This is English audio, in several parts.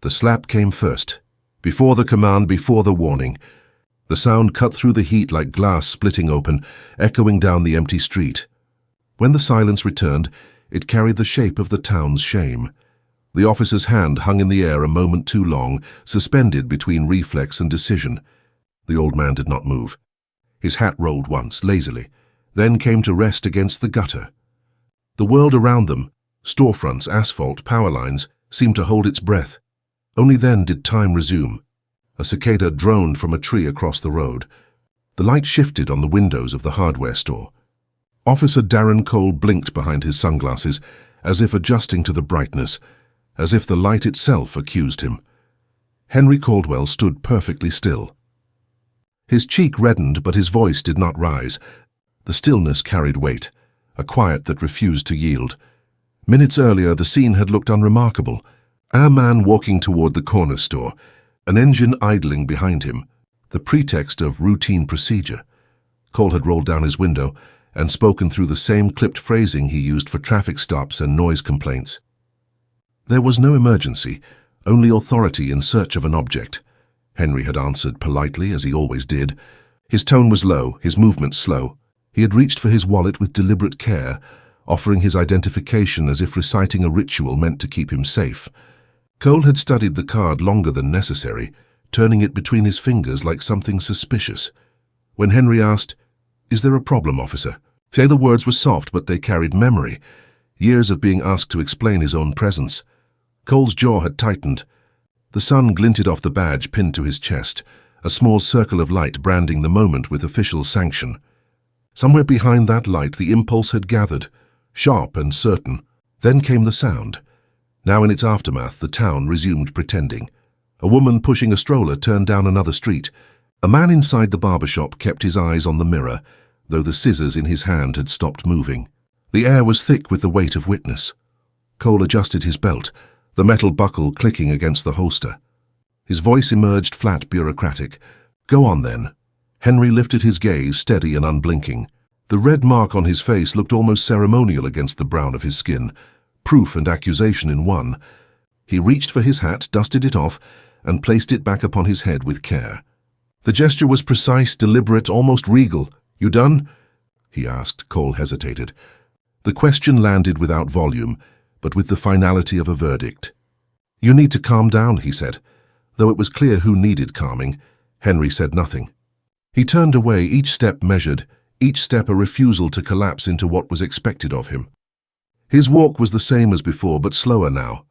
The slap came first. Before the command, before the warning. The sound cut through the heat like glass splitting open, echoing down the empty street. When the silence returned, it carried the shape of the town's shame. The officer's hand hung in the air a moment too long, suspended between reflex and decision. The old man did not move. His hat rolled once, lazily, then came to rest against the gutter. The world around them, storefronts, asphalt, power lines, seemed to hold its breath. Only then did time resume. A cicada droned from a tree across the road. The light shifted on the windows of the hardware store. Officer Darren Cole blinked behind his sunglasses, as if adjusting to the brightness, as if the light itself accused him. Henry Caldwell stood perfectly still. His cheek reddened, but his voice did not rise. The stillness carried weight, a quiet that refused to yield. Minutes earlier, the scene had looked unremarkable. A man walking toward the corner store, an engine idling behind him, the pretext of routine procedure. Cole had rolled down his window and spoken through the same clipped phrasing he used for traffic stops and noise complaints. There was no emergency, only authority in search of an object. Henry had answered politely, as he always did. His tone was low, his movements slow. He had reached for his wallet with deliberate care, offering his identification as if reciting a ritual meant to keep him safe. Cole had studied the card longer than necessary, turning it between his fingers like something suspicious. When Henry asked, "Is there a problem, officer?" The words were soft, but they carried memory, years of being asked to explain his own presence. Cole's jaw had tightened. The sun glinted off the badge pinned to his chest, a small circle of light branding the moment with official sanction. Somewhere behind that light the impulse had gathered, sharp and certain. Then came the sound. Now in its aftermath, the town resumed pretending. A woman pushing a stroller turned down another street. A man inside the barber shop kept his eyes on the mirror, though the scissors in his hand had stopped moving. The air was thick with the weight of witness. Cole adjusted his belt, the metal buckle clicking against the holster. His voice emerged flat, bureaucratic. "Go on, then." Henry lifted his gaze, steady and unblinking. The red mark on his face looked almost ceremonial against the brown of his skin, proof and accusation in one. He reached for his hat, dusted it off, and placed it back upon his head with care. The gesture was precise, deliberate, almost regal. "You done?" he asked. Cole hesitated. The question landed without volume, but with the finality of a verdict. "You need to calm down," he said. Though it was clear who needed calming, Henry said nothing. He turned away, each step measured, each step a refusal to collapse into what was expected of him. His walk was the same as before, but slower now.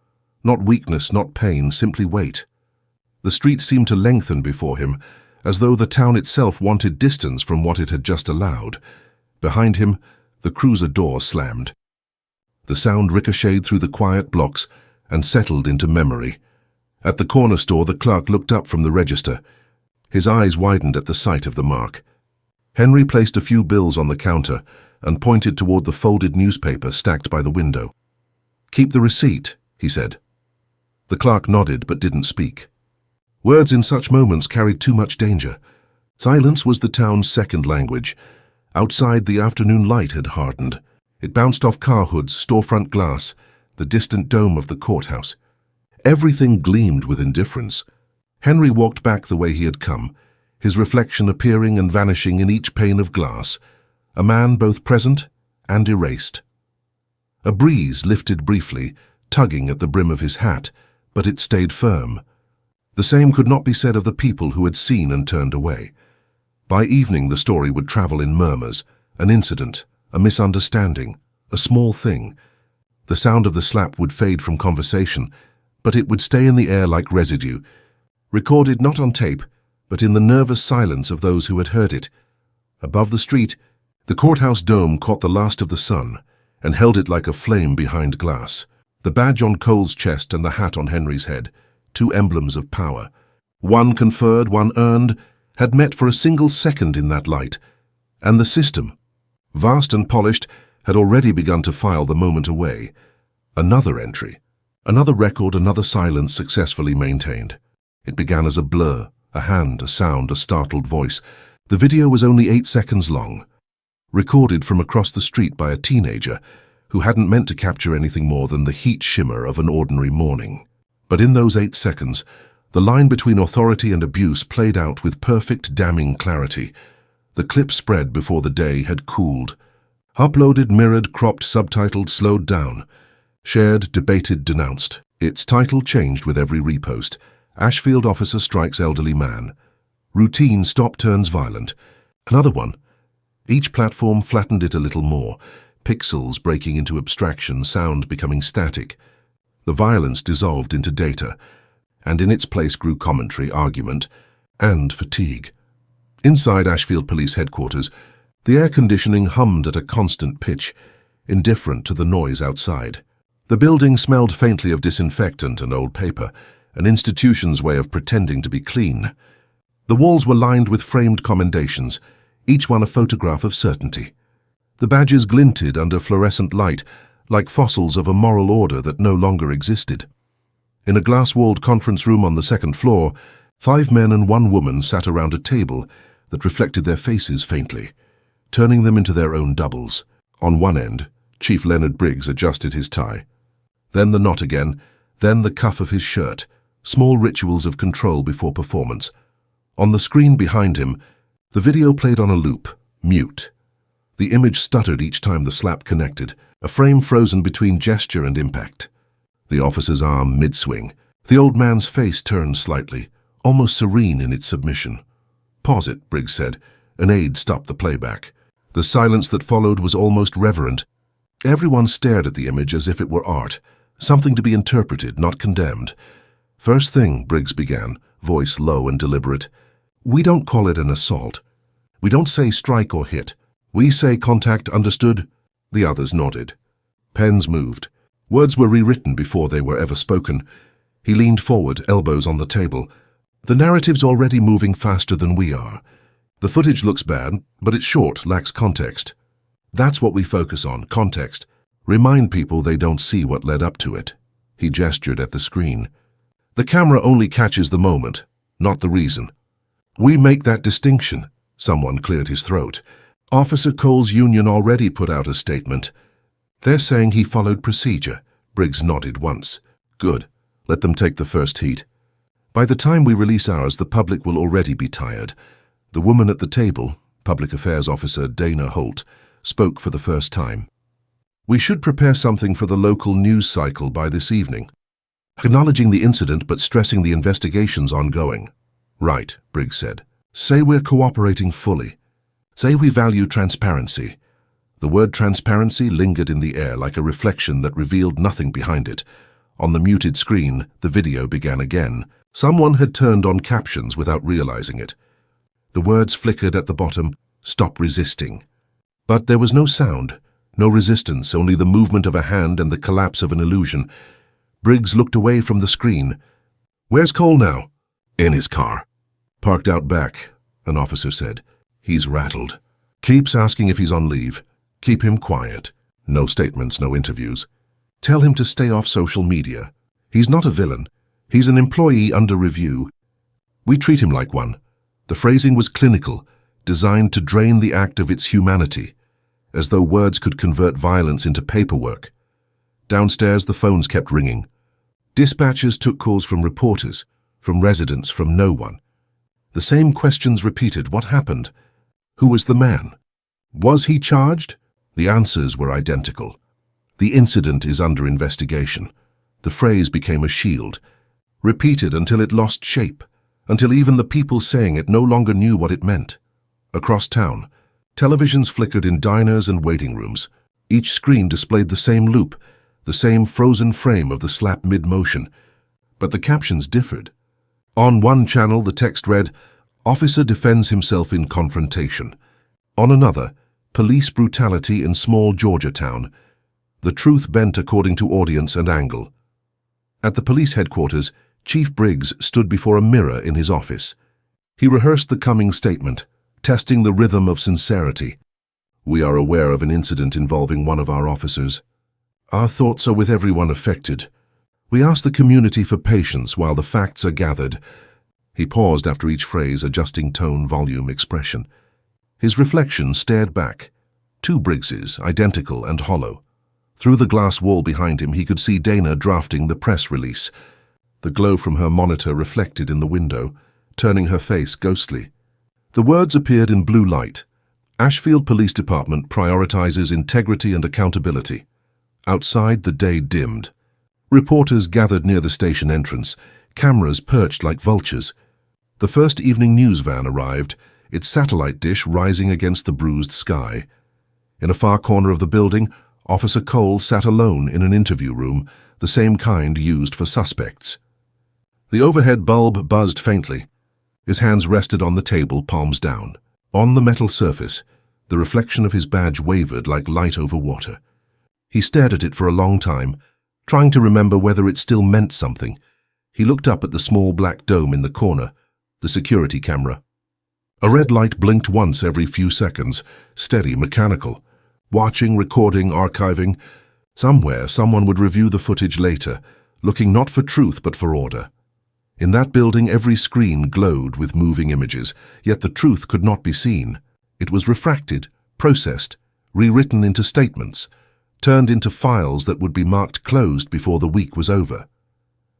Not weakness, not pain, simply weight. The street seemed to lengthen before him, as though the town itself wanted distance from what it had just allowed. Behind him, the cruiser door slammed. The sound ricocheted through the quiet blocks and settled into memory. At the corner store, the clerk looked up from the register. His eyes widened at the sight of the mark. Henry placed a few bills on the counter and pointed toward the folded newspaper stacked by the window. "Keep the receipt," he said. The clerk nodded but didn't speak. Words in such moments carried too much danger. Silence was the town's second language. Outside, the afternoon light had hardened. It bounced off car hoods, storefront glass, the distant dome of the courthouse. Everything gleamed with indifference. Henry walked back the way he had come, his reflection appearing and vanishing in each pane of glass, a man both present and erased. A breeze lifted briefly, tugging at the brim of his hat, but it stayed firm. The same could not be said of the people who had seen and turned away. By evening the story would travel in murmurs, an incident, a misunderstanding, a small thing. The sound of the slap would fade from conversation, but it would stay in the air like residue, recorded not on tape, but in the nervous silence of those who had heard it. Above the street, the courthouse dome caught the last of the sun and held it like a flame behind glass. The badge on Cole's chest and the hat on Henry's head, two emblems of power, one conferred, one earned, had met for a single second in that light, and the system, vast and polished, had already begun to file the moment away. Another entry, another record, another silence successfully maintained. It began as a blur, a hand, a sound, a startled voice. The video was only 8 seconds long, recorded from across the street by a teenager who hadn't meant to capture anything more than the heat shimmer of an ordinary morning. But in those 8 seconds, the line between authority and abuse played out with perfect, damning clarity. The clip spread before the day had cooled. Uploaded, mirrored, cropped, subtitled, slowed down. Shared, debated, denounced. Its title changed with every repost. Ashfield officer strikes elderly man. Routine stop turns violent. Another one. Each platform flattened it a little more. Pixels breaking into abstraction, sound becoming static. The violence dissolved into data, and in its place grew commentary, argument, and fatigue. Inside Ashfield Police Headquarters, the air conditioning hummed at a constant pitch, indifferent to the noise outside. The building smelled faintly of disinfectant and old paper, an institution's way of pretending to be clean. The walls were lined with framed commendations, each one a photograph of certainty. The badges glinted under fluorescent light, like fossils of a moral order that no longer existed. In a glass-walled conference room on the 2nd floor, 5 men and 1 woman sat around a table that reflected their faces faintly, turning them into their own doubles. On one end, Chief Leonard Briggs adjusted his tie. Then the knot again, then the cuff of his shirt, small rituals of control before performance. On the screen behind him, the video played on a loop, mute. The image stuttered each time the slap connected, a frame frozen between gesture and impact. The officer's arm mid-swing. The old man's face turned slightly, almost serene in its submission. "Pause it," Briggs said. An aide stopped the playback. The silence that followed was almost reverent. Everyone stared at the image as if it were art, something to be interpreted, not condemned. "First thing," Briggs began, voice low and deliberate, "we don't call it an assault. We don't say strike or hit. We say contact, understood?" The others nodded. Pens moved. Words were rewritten before they were ever spoken. He leaned forward, elbows on the table. "The narrative's already moving faster than we are. The footage looks bad, but it's short, lacks context. That's what we focus on, context. Remind people they don't see what led up to it." He gestured at the screen. "The camera only catches the moment, not the reason. We make that distinction." Someone cleared his throat. "Officer Cole's union already put out a statement. They're saying he followed procedure." Briggs nodded once. "Good. Let them take the first heat. By the time we release ours, the public will already be tired." The woman at the table, Public Affairs Officer Dana Holt, spoke for the first time. "We should prepare something for the local news cycle by this evening, acknowledging the incident but stressing the investigation's ongoing." "Right," Briggs said. "Say we're cooperating fully. Say we value transparency." The word transparency lingered in the air like a reflection that revealed nothing behind it. On the muted screen, the video began again. Someone had turned on captions without realizing it. The words flickered at the bottom, "Stop resisting." But there was no sound, no resistance, only the movement of a hand and the collapse of an illusion. Briggs looked away from the screen. "Where's Cole now?" "In his car." "Parked out back," an officer said. "He's rattled. Keeps asking if he's on leave. Keep him quiet. No statements, no interviews. Tell him to stay off social media. He's not a villain. He's an employee under review. We treat him like one." The phrasing was clinical, designed to drain the act of its humanity, as though words could convert violence into paperwork. Downstairs, the phones kept ringing. Dispatchers took calls from reporters, from residents, from no one. The same questions repeated. What happened? Who was the man? Was he charged? The answers were identical. "The incident is under investigation." The phrase became a shield, repeated until it lost shape, until even the people saying it no longer knew what it meant. Across town, televisions flickered in diners and waiting rooms. Each screen displayed the same loop, the same frozen frame of the slap mid-motion. But the captions differed. On one channel, the text read, "Officer defends himself in confrontation." On another, "Police brutality in small Georgia town. The truth bent according to audience and angle." At the police headquarters, Chief Briggs stood before a mirror in his office. He rehearsed the coming statement, testing the rhythm of sincerity. "We are aware of an incident involving one of our officers. Our thoughts are with everyone affected. We ask the community for patience while the facts are gathered." He paused after each phrase, adjusting tone, volume, expression. His reflection stared back. 2 Briggses, identical and hollow. Through the glass wall behind him, he could see Dana drafting the press release. the glow from her monitor reflected in the window, turning her face ghostly. The words appeared in blue light. Ashfield Police Department prioritizes integrity and accountability. Outside, the day dimmed. Reporters gathered near the station entrance, cameras perched like vultures. The first evening news van arrived, its satellite dish rising against the bruised sky. In a far corner of the building, Officer Cole sat alone in an interview room, the same kind used for suspects. The overhead bulb buzzed faintly. His hands rested on the table, palms down. On the metal surface, the reflection of his badge wavered like light over water. He stared at it for a long time, trying to remember whether it still meant something. He looked up at the small black dome in the corner, the security camera. A red light blinked once every few seconds, steady, mechanical. Watching, recording, archiving. Somewhere, someone would review the footage later, looking not for truth but for order. In that building, every screen glowed with moving images, yet the truth could not be seen. It was refracted, processed, rewritten into statements, turned into files that would be marked closed before the week was over.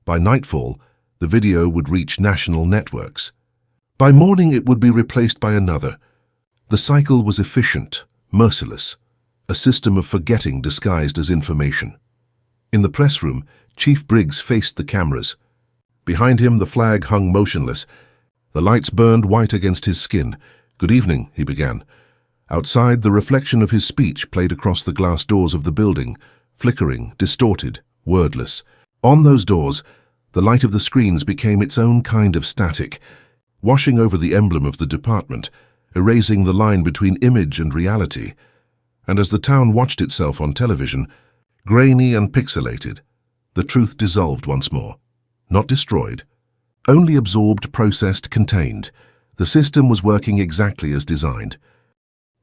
By nightfall, the video would reach national networks. By morning, it would be replaced by another. The cycle was efficient, merciless, a system of forgetting disguised as information. In the press room, Chief Briggs faced the cameras. Behind him, the flag hung motionless. The lights burned white against his skin. "Good evening," he began. Outside, the reflection of his speech played across the glass doors of the building, flickering, distorted, wordless. On those doors, the light of the screens became its own kind of static, washing over the emblem of the department, erasing the line between image and reality. And as the town watched itself on television, grainy and pixelated, the truth dissolved once more. Not destroyed, only absorbed, processed, contained. The system was working exactly as designed.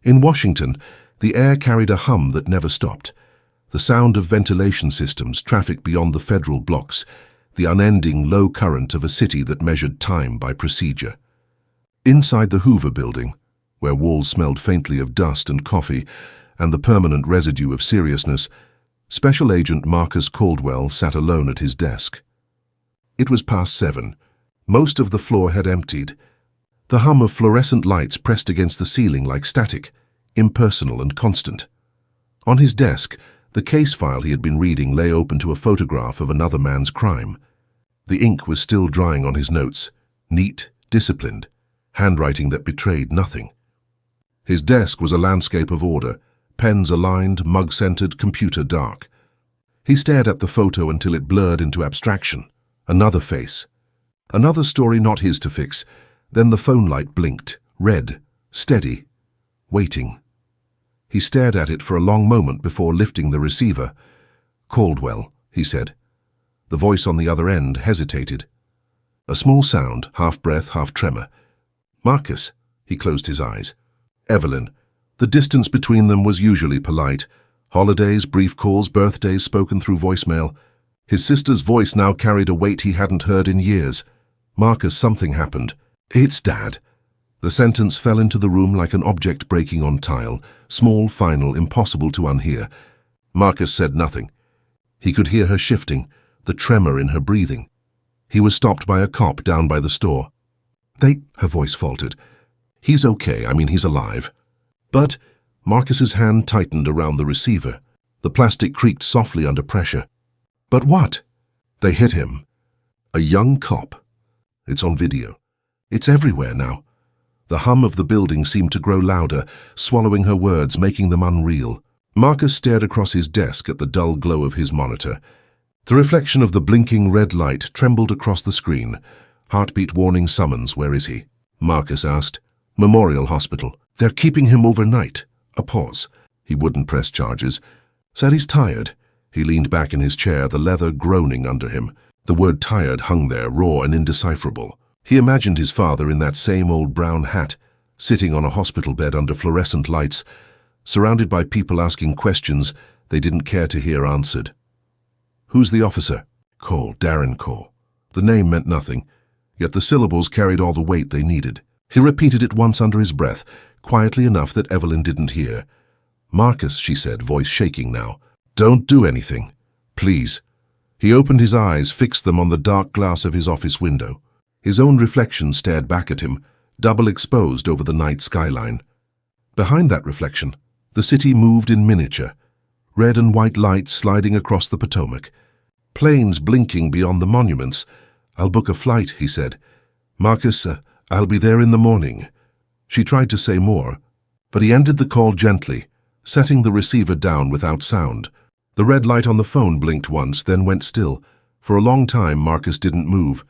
In Washington, the air carried a hum that never stopped. The sound of ventilation systems, traffic beyond the federal blocks, the unending low current of a city that measured time by procedure. Inside the Hoover building, where walls smelled faintly of dust and coffee and the permanent residue of seriousness, Special Agent Marcus Caldwell sat alone at his desk. It was past 7. Most of the floor had emptied. The hum of fluorescent lights pressed against the ceiling like static, impersonal and constant. On his desk, the case file he had been reading lay open to a photograph of another man's crime. The ink was still drying on his notes, neat, disciplined, handwriting that betrayed nothing. His desk was a landscape of order, pens aligned, mug-centered, computer dark. He stared at the photo until it blurred into abstraction. Another face. Another story not his to fix. Then the phone light blinked, red, steady, waiting. He stared at it for a long moment before lifting the receiver. "Caldwell," he said. The voice on the other end hesitated. A small sound, half breath, half tremor. "Marcus." He closed his eyes. "Evelyn." The distance between them was usually polite. Holidays, brief calls, birthdays spoken through voicemail. His sister's voice now carried a weight he hadn't heard in years. "Marcus, something happened." "It's Dad." The sentence fell into the room like an object breaking on tile, small, final, impossible to unhear. Marcus said nothing. He could hear her shifting, the tremor in her breathing. He was stopped by a cop down by the store. Her voice faltered. "He's okay, he's alive." But Marcus's hand tightened around the receiver. The plastic creaked softly under pressure. "But what?" "They hit him. A young cop. It's on video. It's everywhere now." The hum of the building seemed to grow louder, swallowing her words, making them unreal. Marcus stared across his desk at the dull glow of his monitor. The reflection of the blinking red light trembled across the screen. Heartbeat warning summons. "Where is he?" Marcus asked. "Memorial Hospital. They're keeping him overnight." A pause. He wouldn't press charges. Said he's tired. He leaned back in his chair, the leather groaning under him. The word tired hung there, raw and indecipherable. He imagined his father in that same old brown hat, sitting on a hospital bed under fluorescent lights, surrounded by people asking questions they didn't care to hear answered. "Who's the officer?" "Cole, Darren Cole." The name meant nothing, yet the syllables carried all the weight they needed. He repeated it once under his breath, quietly enough that Evelyn didn't hear. "Marcus," she said, voice shaking now. "Don't do anything. Please." He opened his eyes, fixed them on the dark glass of his office window. His own reflection stared back at him, double exposed over the night skyline. Behind that reflection, the city moved in miniature, red and white lights sliding across the Potomac, planes blinking beyond the monuments. "I'll book a flight," he said. "Marcus, I'll be there in the morning." She tried to say more, but he ended the call gently, setting the receiver down without sound. The red light on the phone blinked once, then went still. For a long time, Marcus didn't move.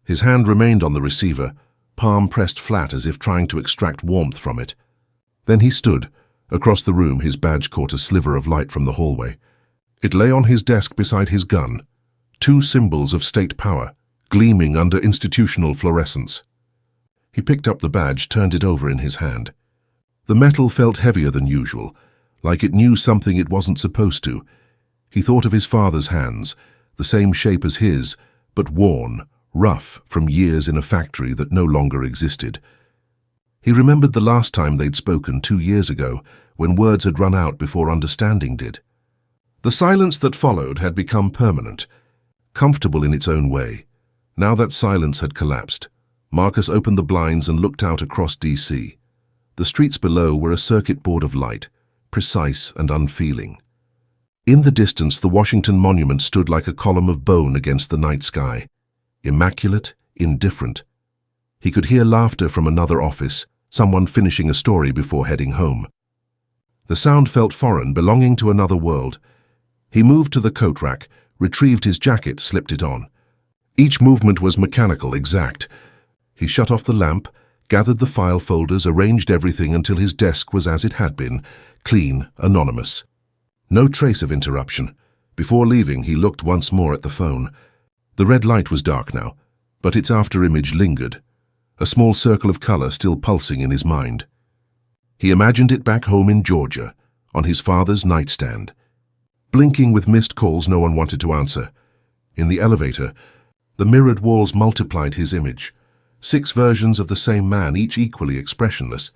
His hand remained on the receiver, palm pressed flat as if trying to extract warmth from it. Then he stood. Across the room, his badge caught a sliver of light from the hallway. It lay on his desk beside his gun, two symbols of state power, gleaming under institutional fluorescence. He picked up the badge, turned it over in his hand. The metal felt heavier than usual, like it knew something it wasn't supposed to. He thought of his father's hands, the same shape as his, but worn, rough from years in a factory that no longer existed. He remembered the last time they'd spoken 2 years ago, when words had run out before understanding did. The silence that followed had become permanent, comfortable in its own way. Now that silence had collapsed, Marcus opened the blinds and looked out across D.C. The streets below were a circuit board of light, precise and unfeeling. In the distance, the Washington Monument stood like a column of bone against the night sky, immaculate, indifferent. He could hear laughter from another office, someone finishing a story before heading home. The sound felt foreign, belonging to another world. He moved to the coat rack, retrieved his jacket, slipped it on. Each movement was mechanical, exact. He shut off the lamp, gathered the file folders, arranged everything until his desk was as it had been, clean, anonymous. No trace of interruption. Before leaving, he looked once more at the phone. The red light was dark now, but its after-image lingered, a small circle of color still pulsing in his mind. He imagined it back home in Georgia, on his father's nightstand, blinking with missed calls no one wanted to answer. In the elevator, the mirrored walls multiplied his image. 6 versions of the same man, each equally expressionless.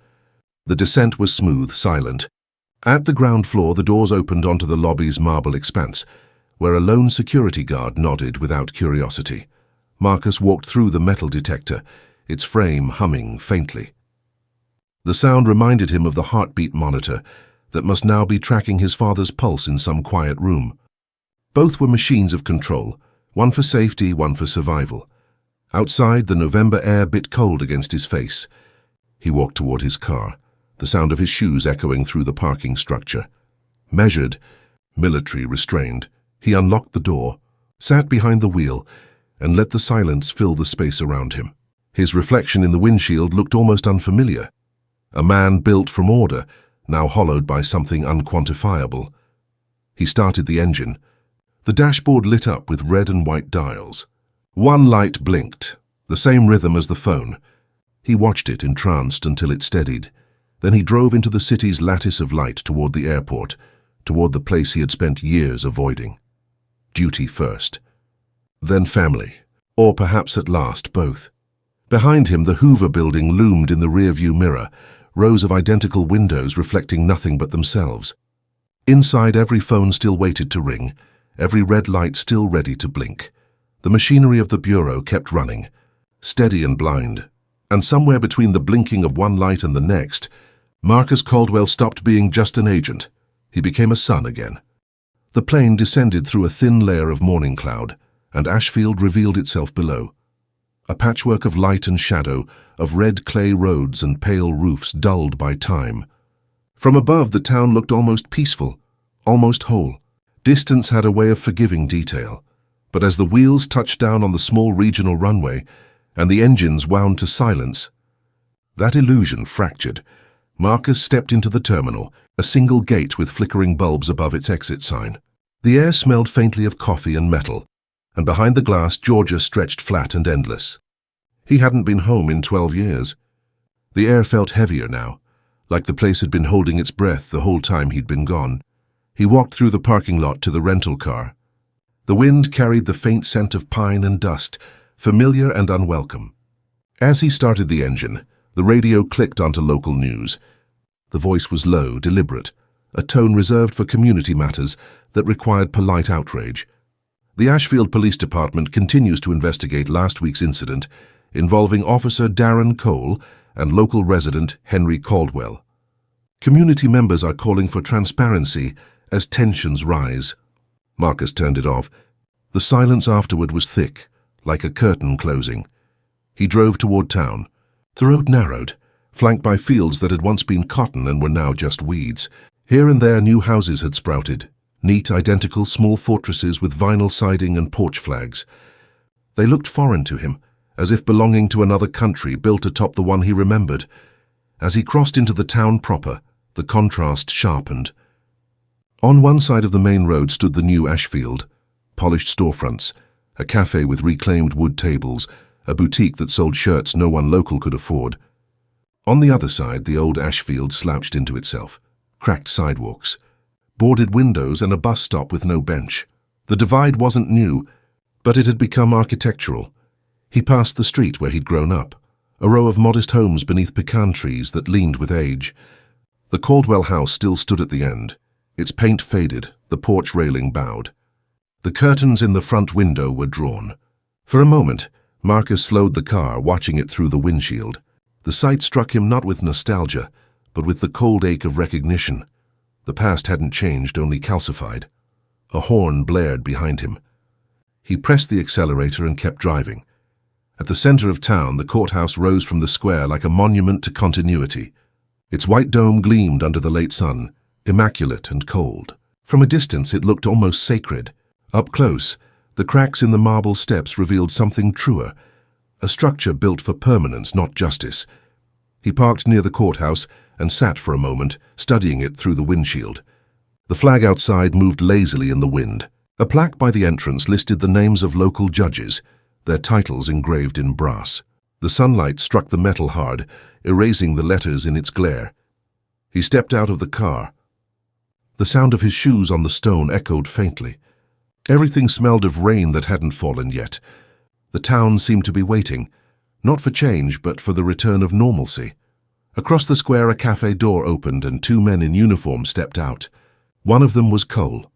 The descent was smooth, silent. At the ground floor, the doors opened onto the lobby's marble expanse, where a lone security guard nodded without curiosity. Marcus walked through the metal detector, its frame humming faintly. The sound reminded him of the heartbeat monitor that must now be tracking his father's pulse in some quiet room. Both were machines of control, one for safety, one for survival. Outside, the November air bit cold against his face. He walked toward his car, the sound of his shoes echoing through the parking structure. Measured, military, restrained, he unlocked the door, sat behind the wheel, and let the silence fill the space around him. His reflection in the windshield looked almost unfamiliar. A man built from order, now hollowed by something unquantifiable. He started the engine. The dashboard lit up with red and white dials. One light blinked, the same rhythm as the phone. He watched it, entranced, until it steadied. Then he drove into the city's lattice of light toward the airport, toward the place he had spent years avoiding. Duty first. Then family, or perhaps at last both. Behind him, the Hoover building loomed in the rearview mirror, rows of identical windows reflecting nothing but themselves. Inside, every phone still waited to ring, every red light still ready to blink. The machinery of the bureau kept running, steady and blind, and somewhere between the blinking of one light and the next, Marcus Caldwell stopped being just an agent. He became a son again. The plane descended through a thin layer of morning cloud, and Ashfield revealed itself below. A patchwork of light and shadow, of red clay roads and pale roofs dulled by time. From above, the town looked almost peaceful, almost whole. Distance had a way of forgiving detail. But as the wheels touched down on the small regional runway and the engines wound to silence, that illusion fractured. Marcus stepped into the terminal, a single gate with flickering bulbs above its exit sign. The air smelled faintly of coffee and metal, and behind the glass, Georgia stretched flat and endless. He hadn't been home in 12 years. The air felt heavier now, like the place had been holding its breath the whole time he'd been gone. He walked through the parking lot to the rental car. The wind carried the faint scent of pine and dust, familiar and unwelcome. As he started the engine, the radio clicked onto local news. The voice was low, deliberate, a tone reserved for community matters that required polite outrage. The Ashfield Police Department continues to investigate last week's incident involving Officer Darren Cole and local resident Henry Caldwell. Community members are calling for transparency as tensions rise. Marcus turned it off. The silence afterward was thick, like a curtain closing. He drove toward town. The road narrowed, flanked by fields that had once been cotton and were now just weeds. Here and there new houses had sprouted, neat, identical small fortresses with vinyl siding and porch flags. They looked foreign to him, as if belonging to another country built atop the one he remembered. As he crossed into the town proper, the contrast sharpened. On one side of the main road stood the new Ashfield, polished storefronts, a cafe with reclaimed wood tables, a boutique that sold shirts no one local could afford. On the other side, the old Ashfield slouched into itself, cracked sidewalks, boarded windows and a bus stop with no bench. The divide wasn't new, but it had become architectural. He passed the street where he'd grown up, a row of modest homes beneath pecan trees that leaned with age. The Caldwell house still stood at the end, its paint faded, the porch railing bowed. The curtains in the front window were drawn. For a moment, Marcus slowed the car, watching it through the windshield. The sight struck him not with nostalgia, but with the cold ache of recognition. The past hadn't changed, only calcified. A horn blared behind him. He pressed the accelerator and kept driving. At the center of town, the courthouse rose from the square like a monument to continuity. Its white dome gleamed under the late sun, immaculate and cold. From a distance, it looked almost sacred. Up close, the cracks in the marble steps revealed something truer, a structure built for permanence, not justice. He parked near the courthouse and sat for a moment, studying it through the windshield. The flag outside moved lazily in the wind. A plaque by the entrance listed the names of local judges, their titles engraved in brass. The sunlight struck the metal hard, erasing the letters in its glare. He stepped out of the car. The sound of his shoes on the stone echoed faintly. Everything smelled of rain that hadn't fallen yet. The town seemed to be waiting, not for change, but for the return of normalcy. Across the square, a cafe door opened and two men in uniform stepped out. One of them was Cole.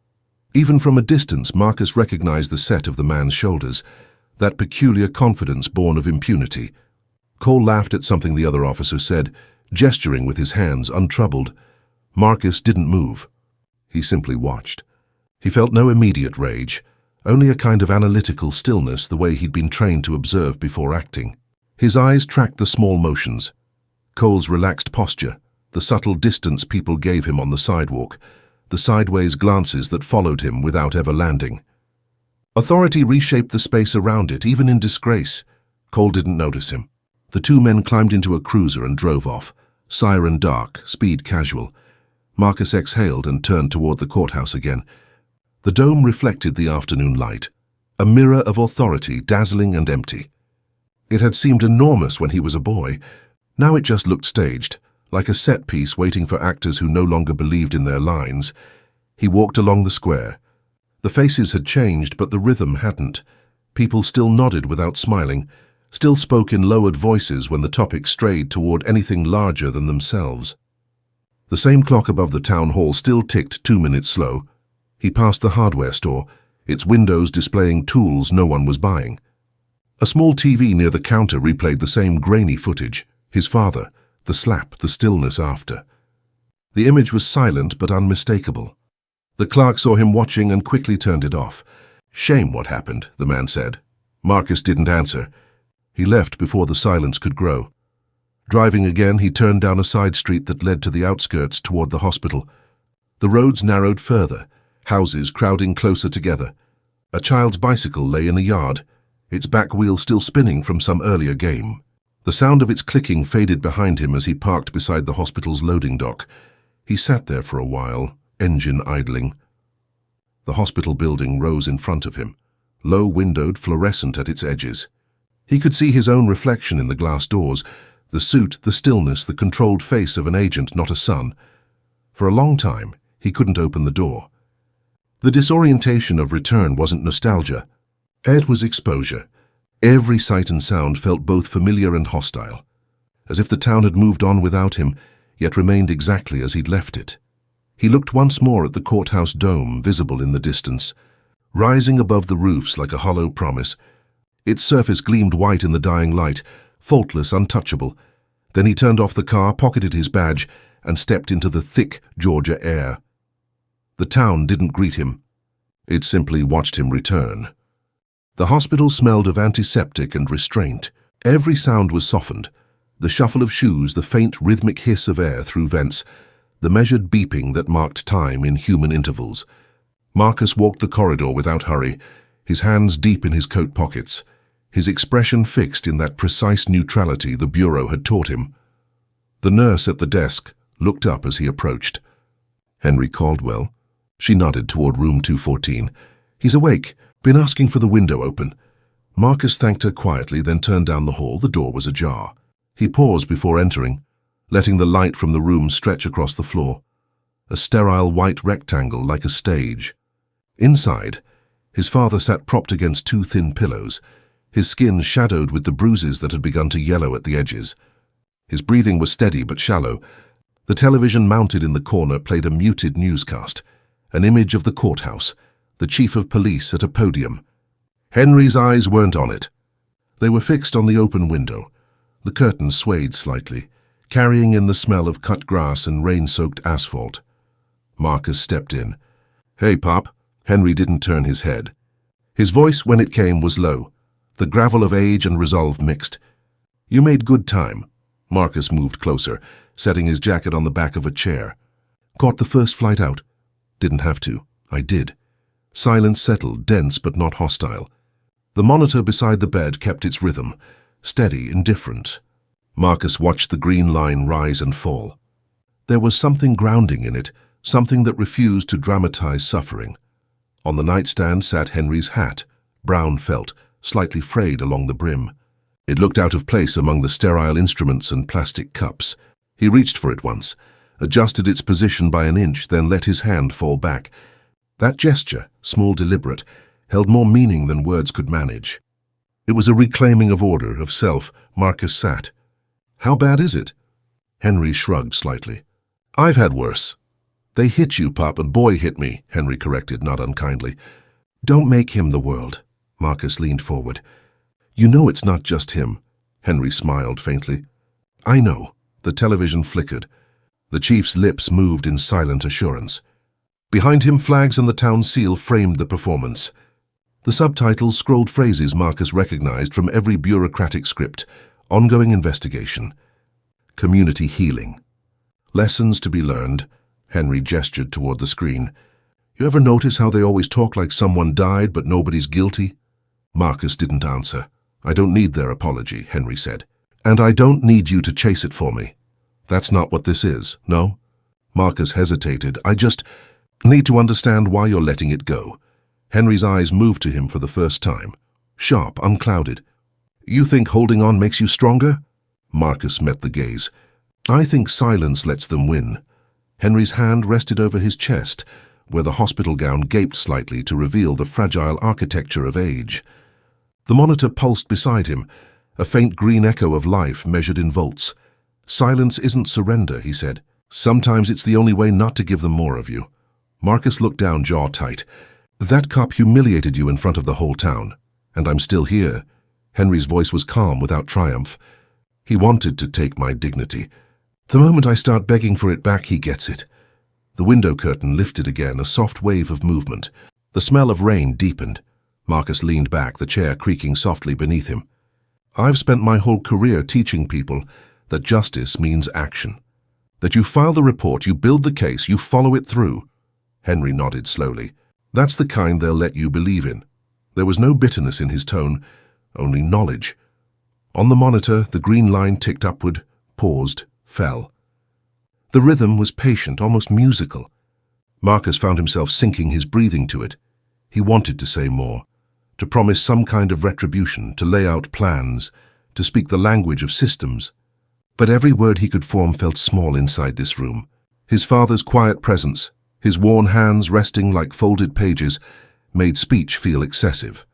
Even from a distance, Marcus recognized the set of the man's shoulders, that peculiar confidence born of impunity. Cole laughed at something the other officer said, gesturing with his hands, untroubled. Marcus didn't move. He simply watched. He felt no immediate rage, only a kind of analytical stillness, the way he'd been trained to observe before acting. His eyes tracked the small motions. Cole's relaxed posture, the subtle distance people gave him on the sidewalk, the sideways glances that followed him without ever landing. Authority reshaped the space around it, even in disgrace. Cole didn't notice him. The two men climbed into a cruiser and drove off, siren dark, speed casual. Marcus exhaled and turned toward the courthouse again. The dome reflected the afternoon light, a mirror of authority, dazzling and empty. It had seemed enormous when he was a boy. Now it just looked staged, like a set piece waiting for actors who no longer believed in their lines. He walked along the square. The faces had changed, but the rhythm hadn't. People still nodded without smiling, still spoke in lowered voices when the topic strayed toward anything larger than themselves. The same clock above the town hall still ticked 2 minutes slow. He passed the hardware store, its windows displaying tools no one was buying. A small TV near the counter replayed the same grainy footage. His father, the slap, the stillness after. The image was silent but unmistakable. The clerk saw him watching and quickly turned it off. "Shame what happened," the man said. Marcus didn't answer. He left before the silence could grow. Driving again, he turned down a side street that led to the outskirts toward the hospital. The roads narrowed further, houses crowding closer together. A child's bicycle lay in a yard, its back wheel still spinning from some earlier game. The sound of its clicking faded behind him as he parked beside the hospital's loading dock. He sat there for a while, engine idling. The hospital building rose in front of him, low-windowed, fluorescent at its edges. He could see his own reflection in the glass doors, the suit, the stillness, the controlled face of an agent, not a son. For a long time, he couldn't open the door. The disorientation of return wasn't nostalgia. It was exposure. Every sight and sound felt both familiar and hostile, as if the town had moved on without him, yet remained exactly as he'd left it. He looked once more at the courthouse dome, visible in the distance. rising above the roofs like a hollow promise. Its surface gleamed white in the dying light, faultless, untouchable. Then he turned off the car, pocketed his badge, and stepped into the thick Georgia air. The town didn't greet him. It simply watched him return. The hospital smelled of antiseptic and restraint. Every sound was softened. The shuffle of shoes, the faint rhythmic hiss of air through vents, the measured beeping that marked time in human intervals. Marcus walked the corridor without hurry, his hands deep in his coat pockets, his expression fixed in that precise neutrality the bureau had taught him. The nurse at the desk looked up as he approached. "Henry Caldwell?" She nodded toward room 214. "He's awake. Been asking for the window open." Marcus thanked her quietly, then turned down the hall. The door was ajar. He paused before entering, letting the light from the room stretch across the floor. A sterile white rectangle like a stage. Inside, his father sat propped against two thin pillows, his skin shadowed with the bruises that had begun to yellow at the edges. His breathing was steady but shallow. The television mounted in the corner played a muted newscast, an image of the courthouse, the chief of police at a podium. Henry's eyes weren't on it. They were fixed on the open window. The curtains swayed slightly, carrying in the smell of cut grass and rain-soaked asphalt. Marcus stepped in. "Hey, Pop." Henry didn't turn his head. His voice, when it came, was low, the gravel of age and resolve mixed. "You made good time." Marcus moved closer, setting his jacket on the back of a chair. "Caught the first flight out." "Didn't have to. I did." Silence settled, dense but not hostile. The monitor beside the bed kept its rhythm, steady, indifferent. Marcus watched the green line rise and fall. There was something grounding in it, something that refused to dramatize suffering. On the nightstand sat Henry's hat, brown felt, slightly frayed along the brim. It looked out of place among the sterile instruments and plastic cups. He reached for it once, adjusted its position by an inch, then let his hand fall back. That gesture, small, deliberate, held more meaning than words could manage. It was a reclaiming of order, of self. Marcus sat. "How bad is it?" Henry shrugged slightly. "I've had worse." "They hit you, Pop, and boy hit me," Henry corrected, not unkindly. "Don't make him the world." Marcus leaned forward. "You know it's not just him." Henry smiled faintly. "I know." The television flickered. The chief's lips moved in silent assurance. Behind him, flags and the town seal framed the performance. The subtitles scrolled phrases Marcus recognized from every bureaucratic script. Ongoing investigation. Community healing. Lessons to be learned. Henry gestured toward the screen. "You ever notice how they always talk like someone died but nobody's guilty?" Marcus didn't answer. "I don't need their apology," Henry said. "And I don't need you to chase it for me. That's not what this is, no?" Marcus hesitated. "I just need to understand why you're letting it go." Henry's eyes moved to him for the first time. Sharp, unclouded. "You think holding on makes you stronger?" Marcus met the gaze. "I think silence lets them win." Henry's hand rested over his chest, where the hospital gown gaped slightly to reveal the fragile architecture of age. The monitor pulsed beside him, a faint green echo of life measured in volts. "Silence isn't surrender," he said. "Sometimes it's the only way not to give them more of you." Marcus looked down, jaw tight. "That cop humiliated you in front of the whole town, and I'm still here." Henry's voice was calm without triumph. "He wanted to take my dignity. The moment I start begging for it back, he gets it." The window curtain lifted again, a soft wave of movement. The smell of rain deepened. Marcus leaned back, the chair creaking softly beneath him. "I've spent my whole career teaching people that justice means action. That you file the report, you build the case, you follow it through." Henry nodded slowly. "That's the kind they'll let you believe in." There was no bitterness in his tone, only knowledge. On the monitor, the green line ticked upward, paused, fell. The rhythm was patient, almost musical. Marcus found himself sinking his breathing to it. He wanted to say more, to promise some kind of retribution, to lay out plans, to speak the language of systems. But every word he could form felt small inside this room. His father's quiet presence, his worn hands resting like folded pages, made speech feel excessive.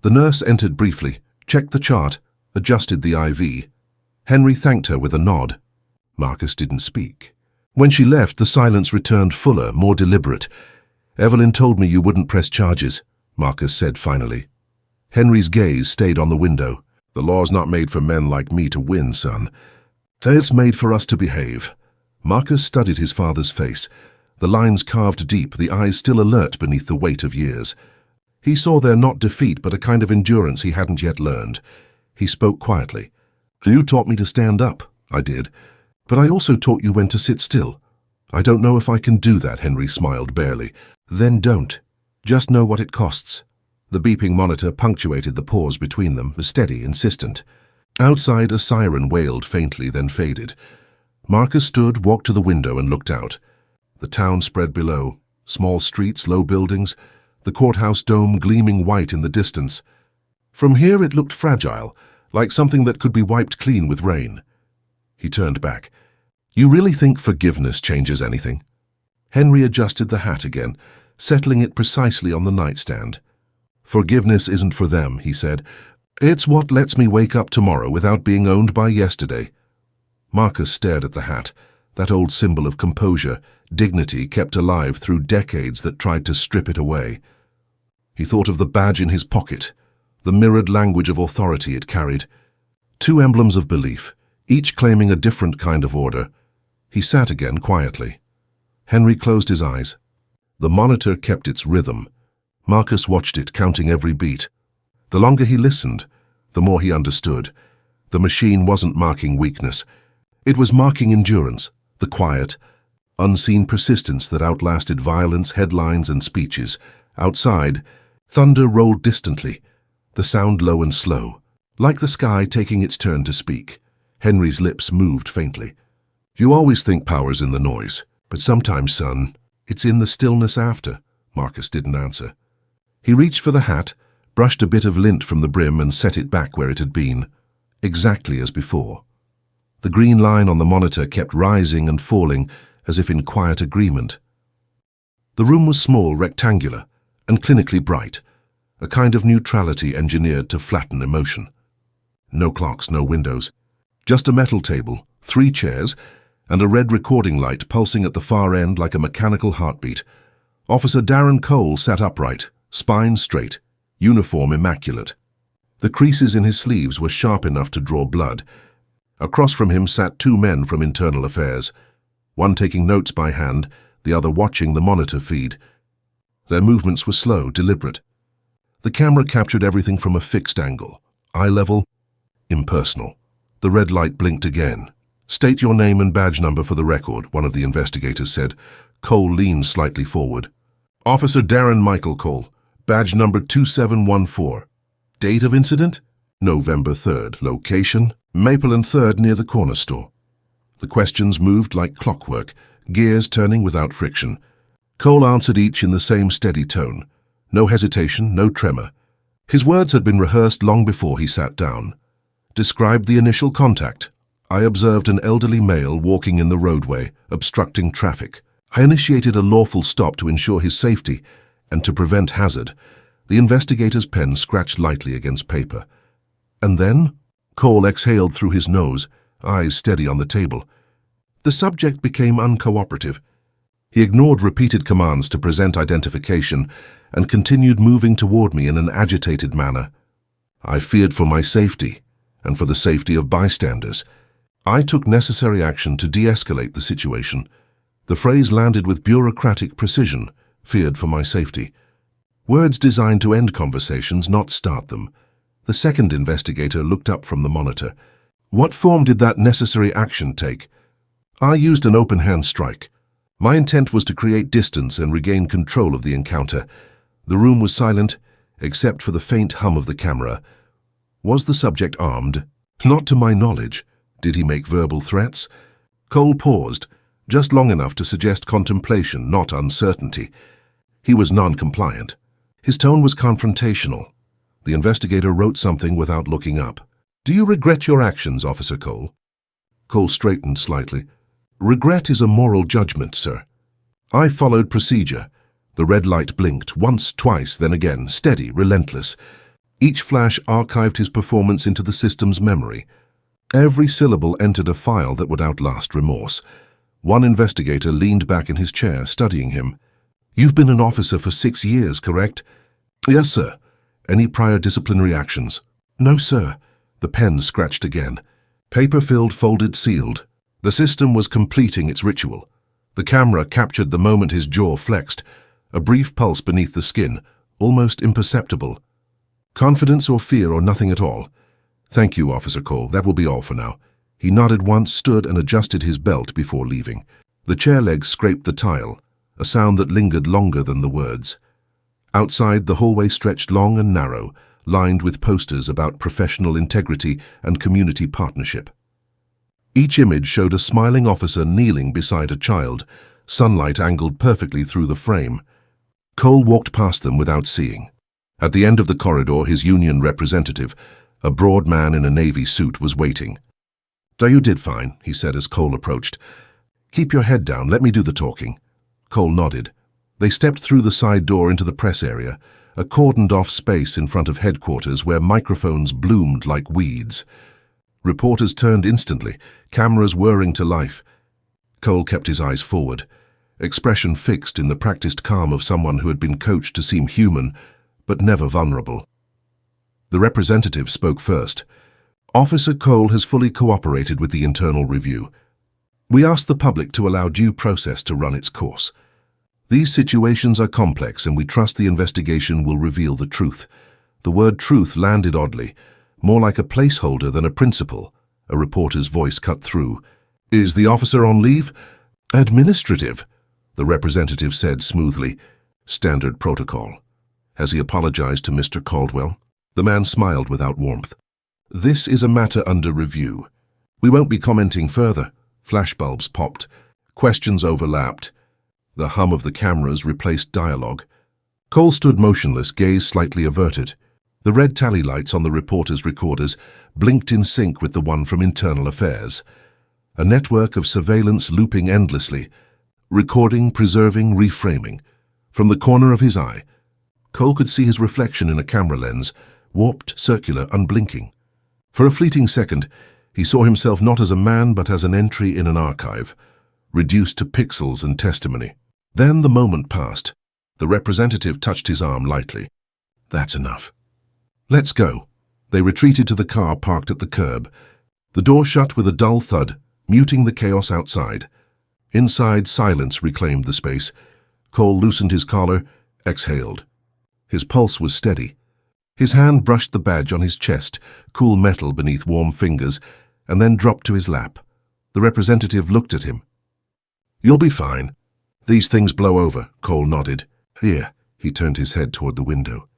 The nurse entered briefly, checked the chart, adjusted the IV. Henry thanked her with a nod. Marcus didn't speak. When she left, the silence returned fuller, more deliberate. "Evelyn told me you wouldn't press charges." Marcus said finally. Henry's gaze stayed on the window. The law's not made for men like me to win, son. It's made for us to behave. Marcus studied his father's face, the lines carved deep, the eyes still alert beneath the weight of years. He saw there not defeat, but a kind of endurance he hadn't yet learned. He spoke quietly. You taught me to stand up. I did. But I also taught you when to sit still. I don't know if I can do that, Henry smiled barely. Then don't. Just know what it costs. The beeping monitor punctuated the pause between them, steady, insistent. Outside, a siren wailed faintly, then faded. Marcus stood, walked to the window, and looked out. The town spread below. Small streets, low buildings, the courthouse dome gleaming white in the distance. From here it looked fragile, like something that could be wiped clean with rain. He turned back. You really think forgiveness changes anything? Henry adjusted the hat again, settling it precisely on the nightstand. Forgiveness isn't for them, he said. It's what lets me wake up tomorrow without being owned by yesterday. Marcus stared at the hat, that old symbol of composure, dignity kept alive through decades that tried to strip it away. He thought of the badge in his pocket, the mirrored language of authority it carried. Two emblems of belief, each claiming a different kind of order. He sat again quietly. Henry closed his eyes. The monitor kept its rhythm. Marcus watched it, counting every beat. The longer he listened, the more he understood. The machine wasn't marking weakness. It was marking endurance, the quiet, unseen persistence that outlasted violence, headlines, and speeches. Outside, thunder rolled distantly, the sound low and slow, like the sky taking its turn to speak. Henry's lips moved faintly. You always think power's in the noise, but sometimes, son, it's in the stillness after. Marcus didn't answer. He reached for the hat, brushed a bit of lint from the brim and set it back where it had been, exactly as before. The green line on the monitor kept rising and falling as if in quiet agreement. The room was small, rectangular, and clinically bright, a kind of neutrality engineered to flatten emotion. No clocks, no windows, just a metal table, 3 chairs, and a red recording light pulsing at the far end like a mechanical heartbeat. Officer Darren Cole sat upright, spine straight, uniform immaculate. The creases in his sleeves were sharp enough to draw blood. Across from him sat 2 men from Internal Affairs, one taking notes by hand, the other watching the monitor feed. Their movements were slow, deliberate. The camera captured everything from a fixed angle, eye level, impersonal. The red light blinked again. State your name and badge number for the record, one of the investigators said. Cole leaned slightly forward. Officer Darren Michael Cole, badge number 2714. Date of incident? November 3rd. Location? Maple and 3rd near the corner store. The questions moved like clockwork, gears turning without friction. Cole answered each in the same steady tone. No hesitation, no tremor. His words had been rehearsed long before he sat down. Described the initial contact. I observed an elderly male walking in the roadway, obstructing traffic. I initiated a lawful stop to ensure his safety and to prevent hazard. The investigator's pen scratched lightly against paper. And then? Cole exhaled through his nose, eyes steady on the table. The subject became uncooperative. He ignored repeated commands to present identification and continued moving toward me in an agitated manner. I feared for my safety and for the safety of bystanders. I took necessary action to de-escalate the situation. The phrase landed with bureaucratic precision, feared for my safety. Words designed to end conversations, not start them. The second investigator looked up from the monitor. What form did that necessary action take? I used an open-hand strike. My intent was to create distance and regain control of the encounter. The room was silent, except for the faint hum of the camera. Was the subject armed? Not to my knowledge. Did he make verbal threats? Cole paused, just long enough to suggest contemplation, not uncertainty. He was non-compliant. His tone was confrontational. The investigator wrote something without looking up. Do you regret your actions, Officer Cole? Cole straightened slightly. Regret is a moral judgment, sir. I followed procedure. The red light blinked, once, twice, then again, steady, relentless. Each flash archived his performance into the system's memory. Every syllable entered a file that would outlast remorse. One investigator leaned back in his chair, studying him. You've been an officer for 6 years, correct? Yes, sir. Any prior disciplinary actions? No, sir. The pen scratched again. Paper-filled, folded, sealed. The system was completing its ritual. The camera captured the moment his jaw flexed, a brief pulse beneath the skin, almost imperceptible. Confidence or fear or nothing at all. Thank you, Officer Cole. That will be all for now. He nodded once, stood and adjusted his belt before leaving. The chair legs scraped the tile, a sound that lingered longer than the words. Outside, the hallway stretched long and narrow, lined with posters about professional integrity and community partnership. Each image showed a smiling officer kneeling beside a child, sunlight angled perfectly through the frame. Cole walked past them without seeing. At the end of the corridor, his union representative, a broad man in a navy suit, was waiting. "You did fine," he said as Cole approached. "Keep your head down, let me do the talking." Cole nodded. They stepped through the side door into the press area, a cordoned-off space in front of headquarters where microphones bloomed like weeds. Reporters turned instantly, cameras whirring to life. Cole kept his eyes forward, expression fixed in the practiced calm of someone who had been coached to seem human, but never vulnerable. The representative spoke first. "Officer Cole has fully cooperated with the internal review. We asked the public to allow due process to run its course. These situations are complex and we trust the investigation will reveal the truth." The word truth landed oddly, more like a placeholder than a principle. A reporter's voice cut through. "Is the officer on leave?" "Administrative," the representative said smoothly. "Standard protocol. Has he apologized to Mr. Caldwell?" The man smiled without warmth. "This is a matter under review. We won't be commenting further." Flashbulbs popped. Questions overlapped. The hum of the cameras replaced dialogue. Cole stood motionless, gaze slightly averted. The red tally lights on the reporters' recorders blinked in sync with the one from Internal Affairs. A network of surveillance looping endlessly, recording, preserving, reframing. From the corner of his eye, Cole could see his reflection in a camera lens, warped, circular, unblinking. For a fleeting second, he saw himself not as a man but as an entry in an archive, reduced to pixels and testimony. Then the moment passed. The representative touched his arm lightly. "That's enough. Let's go." They retreated to the car parked at the curb. The door shut with a dull thud, muting the chaos outside. Inside, silence reclaimed the space. Cole loosened his collar, exhaled. His pulse was steady. His hand brushed the badge on his chest, cool metal beneath warm fingers, and then dropped to his lap. The representative looked at him. "You'll be fine. These things blow over," Cole nodded. "Here." He turned his head toward the window.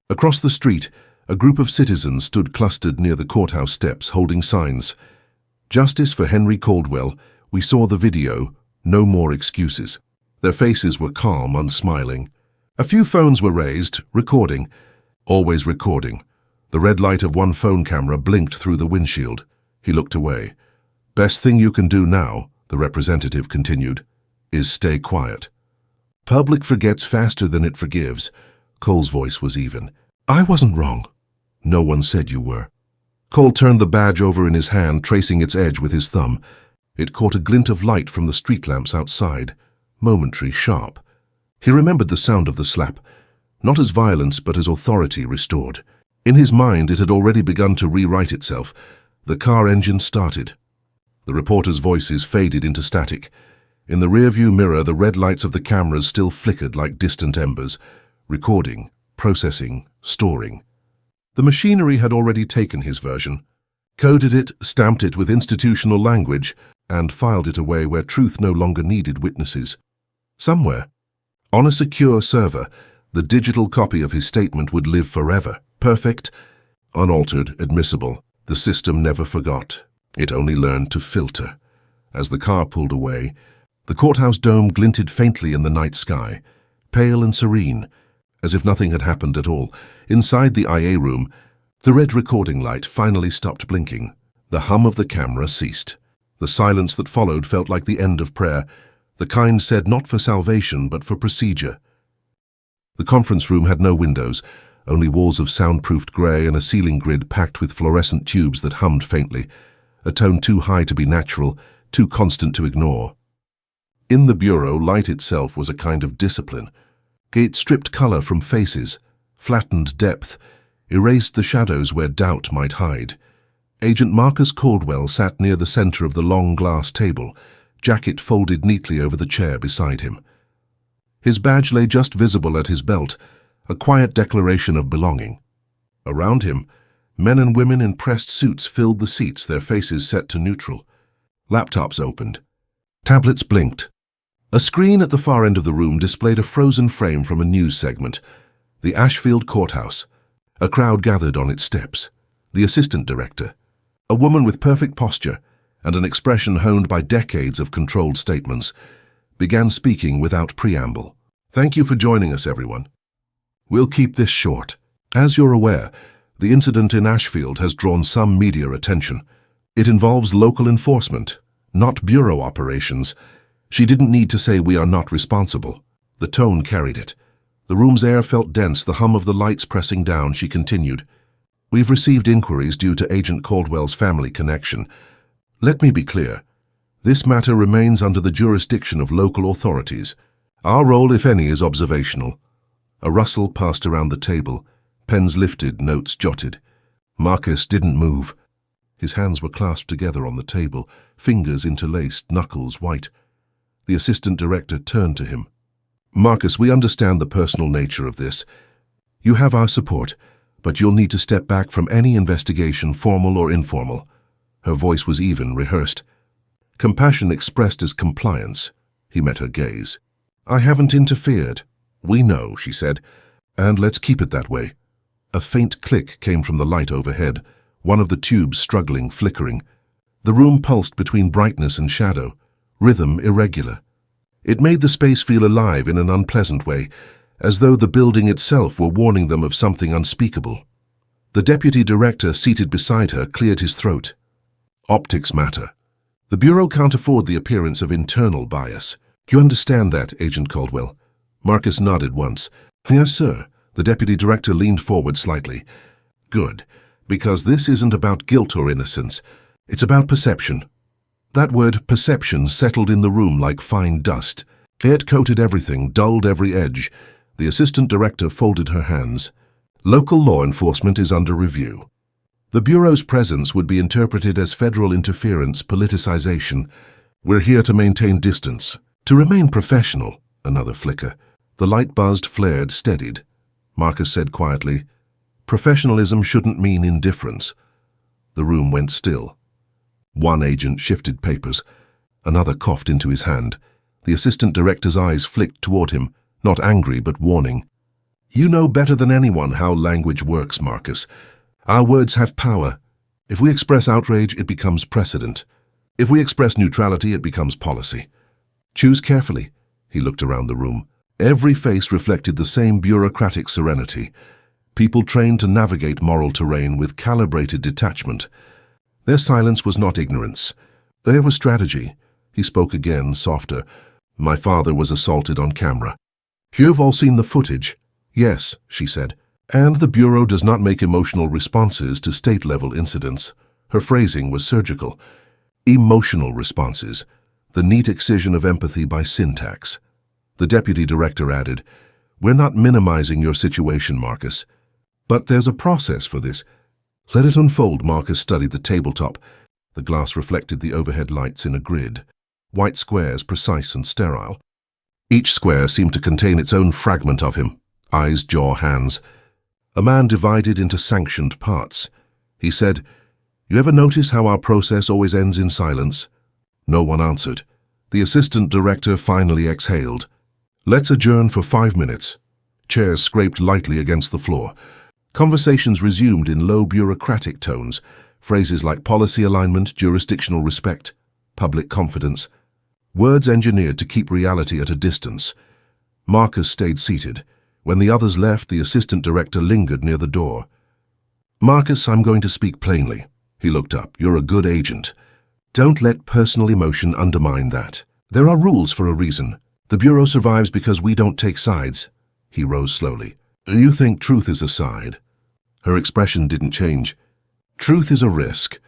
Across the street, a group of citizens stood clustered near the courthouse steps, holding signs. "Justice for Henry Caldwell. We saw the video. No more excuses." Their faces were calm, unsmiling. A few phones were raised, recording. Always recording. The red light of one phone camera blinked through the windshield. He looked away. "Best thing you can do now," the representative continued, "is stay quiet. Public forgets faster than it forgives." Cole's voice was even. "I wasn't wrong." "No one said you were." Cole turned the badge over in his hand, tracing its edge with his thumb. It caught a glint of light from the street lamps outside, momentary, sharp. He remembered the sound of the slap, not as violence but as authority restored. In his mind it had already begun to rewrite itself. The car engine started. The reporters' voices faded into static. In the rearview mirror, the red lights of the cameras still flickered like distant embers, recording, processing, storing. The machinery had already taken his version, coded it, stamped it with institutional language, and filed it away where truth no longer needed witnesses. Somewhere, on a secure server, the digital copy of his statement would live forever, perfect, unaltered, admissible. The system never forgot. It only learned to filter. As the car pulled away, the courthouse dome glinted faintly in the night sky, pale and serene, as if nothing had happened at all. Inside the IA room, the red recording light finally stopped blinking. The hum of the camera ceased. The silence that followed felt like the end of prayer, the kind said not for salvation but for procedure. The conference room had no windows, only walls of soundproofed grey and a ceiling grid packed with fluorescent tubes that hummed faintly, a tone too high to be natural, too constant to ignore. In the bureau, light itself was a kind of discipline. It stripped colour from faces, flattened depth, erased the shadows where doubt might hide. Agent Marcus Caldwell sat near the center of the long glass table, jacket folded neatly over the chair beside him. His badge lay just visible at his belt, a quiet declaration of belonging. Around him, men and women in pressed suits filled the seats, their faces set to neutral. Laptops opened. Tablets blinked. A screen at the far end of the room displayed a frozen frame from a news segment. The Ashfield Courthouse. A crowd gathered on its steps. The assistant director, a woman with perfect posture and an expression honed by decades of controlled statements, began speaking without preamble. Thank you for joining us, everyone. We'll keep this short. As you're aware, the incident in Ashfield has drawn some media attention. It involves local enforcement, not bureau operations. She didn't need to say we are not responsible. The tone carried it. The room's air felt dense, the hum of the lights pressing down. She continued, "We've received inquiries due to Agent Caldwell's family connection. Let me be clear. This matter remains under the jurisdiction of local authorities. Our role, if any, is observational." A rustle passed around the table. Pens lifted, notes jotted. Marcus didn't move. His hands were clasped together on the table, fingers interlaced, knuckles white. The assistant director turned to him. "Marcus, we understand the personal nature of this. You have our support, but you'll need to step back from any investigation, formal or informal." Her voice was even, rehearsed. Compassion expressed as compliance. He met her gaze. "I haven't interfered." "We know," she said, "and let's keep it that way." A faint click came from the light overhead, one of the tubes struggling, flickering. The room pulsed between brightness and shadow, rhythm irregular. It made the space feel alive in an unpleasant way, as though the building itself were warning them of something unspeakable. The deputy director seated beside her cleared his throat. "Optics matter. The Bureau can't afford the appearance of internal bias. You understand that, Agent Caldwell?" Marcus nodded once. "Yes, sir." The deputy director leaned forward slightly. "Good, because this isn't about guilt or innocence. It's about perception." That word, perception, settled in the room like fine dust. It coated everything, dulled every edge. The assistant director folded her hands. "Local law enforcement is under review. The Bureau's presence would be interpreted as federal interference, politicization. We're here to maintain distance, to remain professional." Another flicker. The light buzzed, flared, steadied. Marcus said quietly, "Professionalism shouldn't mean indifference." The room went still. One agent shifted papers. Another coughed into his hand. The assistant director's eyes flicked toward him, not angry but warning. "You know better than anyone how language works, Marcus. Our words have power. If we express outrage, it becomes precedent. If we express neutrality, it becomes policy. Choose carefully." He looked around the room. Every face reflected the same bureaucratic serenity. People trained to navigate moral terrain with calibrated detachment. Their silence was not ignorance. There was strategy. He spoke again, softer. "My father was assaulted on camera. You've all seen the footage." "Yes," she said. "And the Bureau does not make emotional responses to state-level incidents." Her phrasing was surgical. "Emotional responses, the neat excision of empathy by syntax." The deputy director added, "We're not minimizing your situation, Marcus. But there's a process for this." "Let it unfold." Marcus studied the tabletop. The glass reflected the overhead lights in a grid. White squares, precise and sterile. Each square seemed to contain its own fragment of him. Eyes, jaw, hands. A man divided into sanctioned parts. He said, "You ever notice how our process always ends in silence?" No one answered. The assistant director finally exhaled. "Let's adjourn for 5 minutes." Chairs scraped lightly against the floor. Conversations resumed in low bureaucratic tones, phrases like policy alignment, jurisdictional respect, public confidence, words engineered to keep reality at a distance. Marcus stayed seated. When the others left, the assistant director lingered near the door. "Marcus, I'm going to speak plainly." He looked up. "You're a good agent. Don't let personal emotion undermine that. There are rules for a reason. The Bureau survives because we don't take sides." He rose slowly. "You think truth is a side?" Her expression didn't change. "Truth is a risk.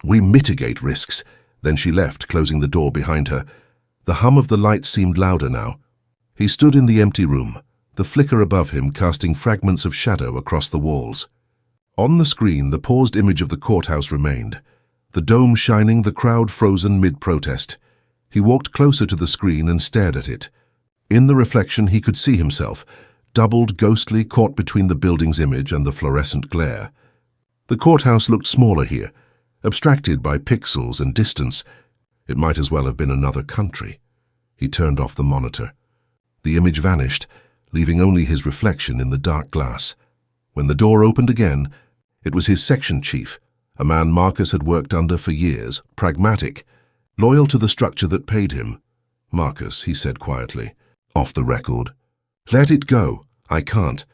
We mitigate risks." Then she left, closing the door behind her. The hum of the lights seemed louder now. He stood in the empty room. the flicker above him casting fragments of shadow across the walls. On the screen, the paused image of the courthouse remained, the dome shining, the crowd frozen mid-protest. He walked closer to the screen and stared at it. In the reflection, he could see himself, doubled, ghostly, caught between the building's image and the fluorescent glare. The courthouse looked smaller here, abstracted by pixels and distance. It might as well have been another country. He turned off the monitor. The image vanished, leaving only his reflection in the dark glass. When the door opened again, it was his section chief, a man Marcus had worked under for years, pragmatic, loyal to the structure that paid him. "Marcus," he said quietly, off the record. "Let it go. I can't.